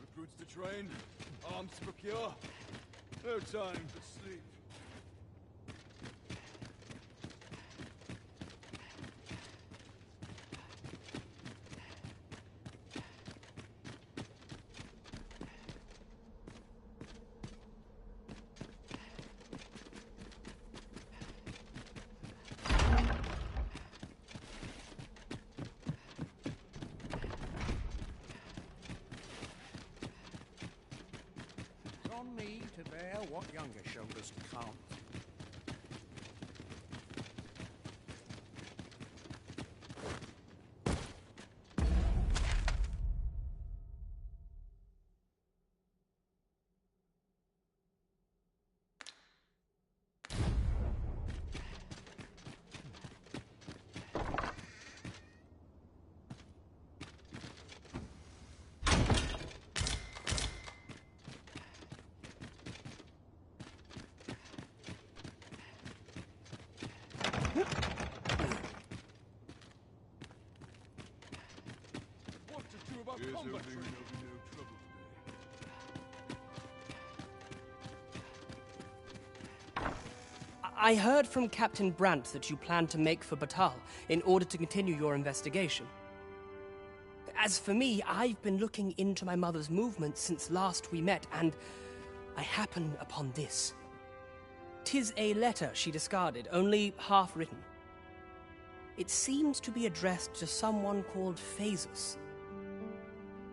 Recruits to train, arms to procure. No time for sleep. It's on me to bear what younger shoulders can't. What to do about combat training? No trouble I heard from Captain Brandt that you plan to make for Batal in order to continue your investigation. As for me, I've been looking into my mother's movements since last we met, and I happen upon this. 'Tis a letter she discarded, only half written. It seems to be addressed to someone called Phasus.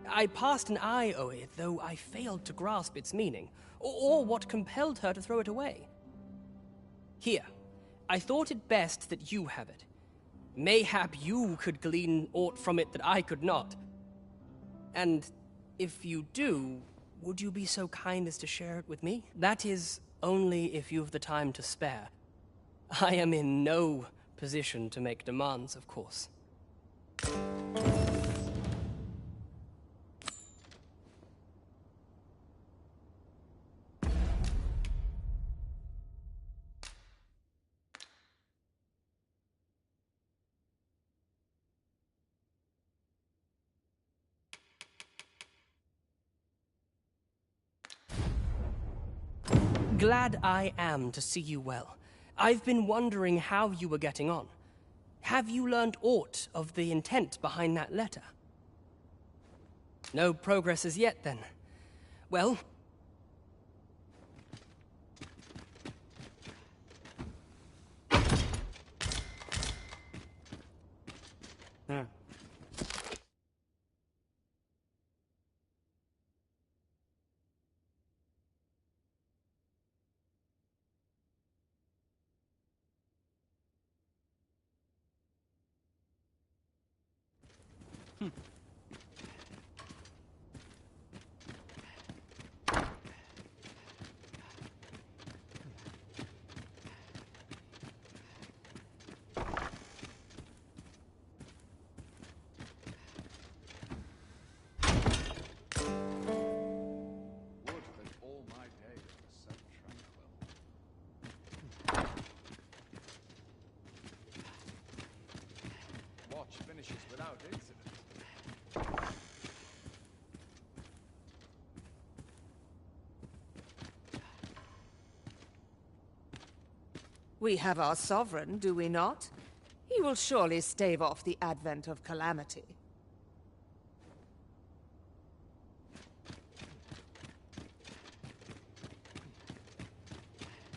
I passed an eye o'er it, though I failed to grasp its meaning, or what compelled her to throw it away. Here, I thought it best that you have it. Mayhap you could glean aught from it that I could not. And if you do, would you be so kind as to share it with me? That is, only if you've the time to spare. I am in no position to make demands, of course. Glad I am to see you well. I've been wondering how you were getting on. Have you learned aught of the intent behind that letter? No progress as yet, then. Well... Yeah. Finishes without incident. We have our sovereign, do we not? He will surely stave off the advent of calamity.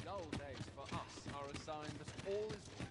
Dull days for us are a sign that all is well.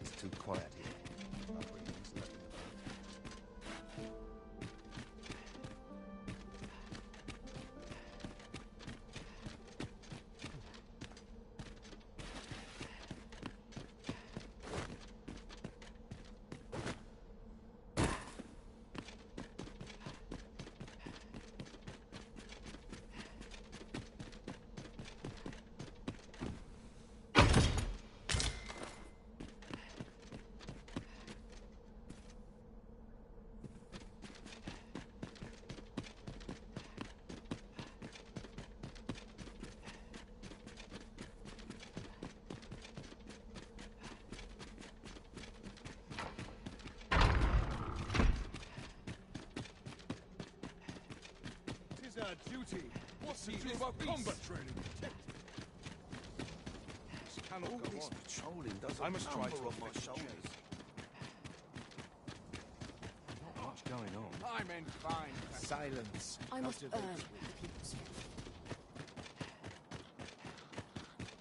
It's too quiet here. I'll bring things left in the boat. Our duty. What's to do about combat training? This cannot go on. Patrolling does I must try to on my affect shoulders. Not much going on. I'm in fine. Silence. I must earn people's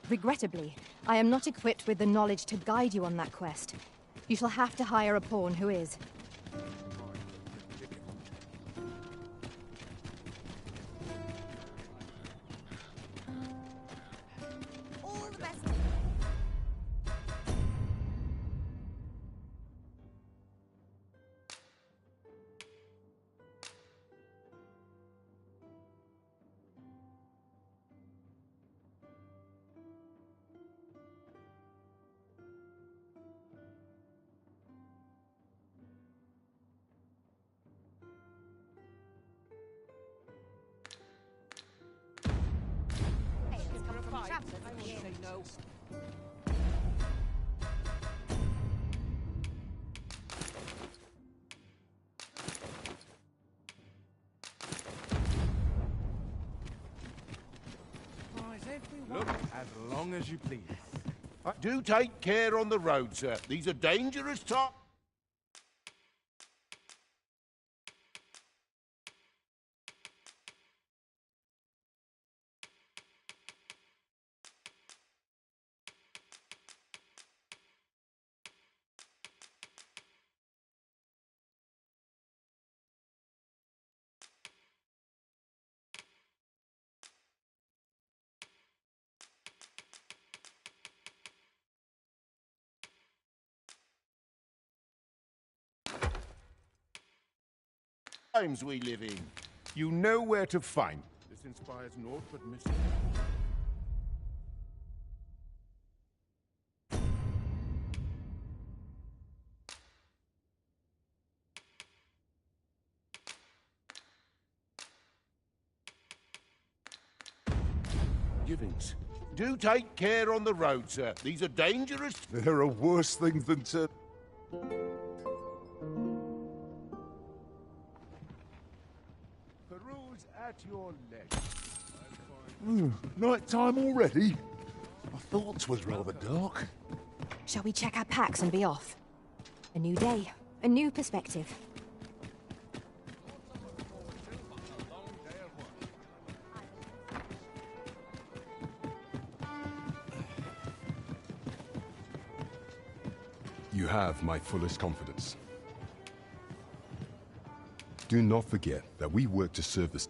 Regrettably, I am not equipped with the knowledge to guide you on that quest. You shall have to hire a pawn who is. Look, as long as you please. Do take care on the road, sir. These are dangerous times. Times we live in. You know where to find. This inspires naught but mystery. Givings. Do take care on the road, sir. These are dangerous. There are worse things than to... Peruse at your leisure. Night time already? I thought 'twas rather dark. Shall we check our packs and be off? A new day, a new perspective. You have my fullest confidence. Do not forget that we work to serve the...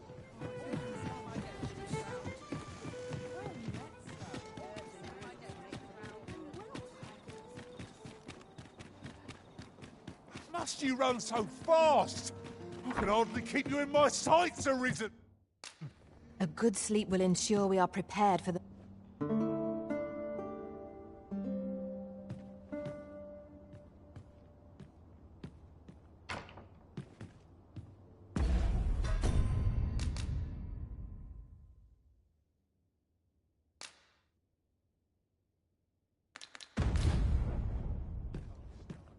Must you run so fast? I can hardly keep you in my sights, Arisen. A good sleep will ensure we are prepared for the...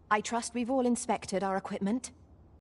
I trust we've all inspected our equipment.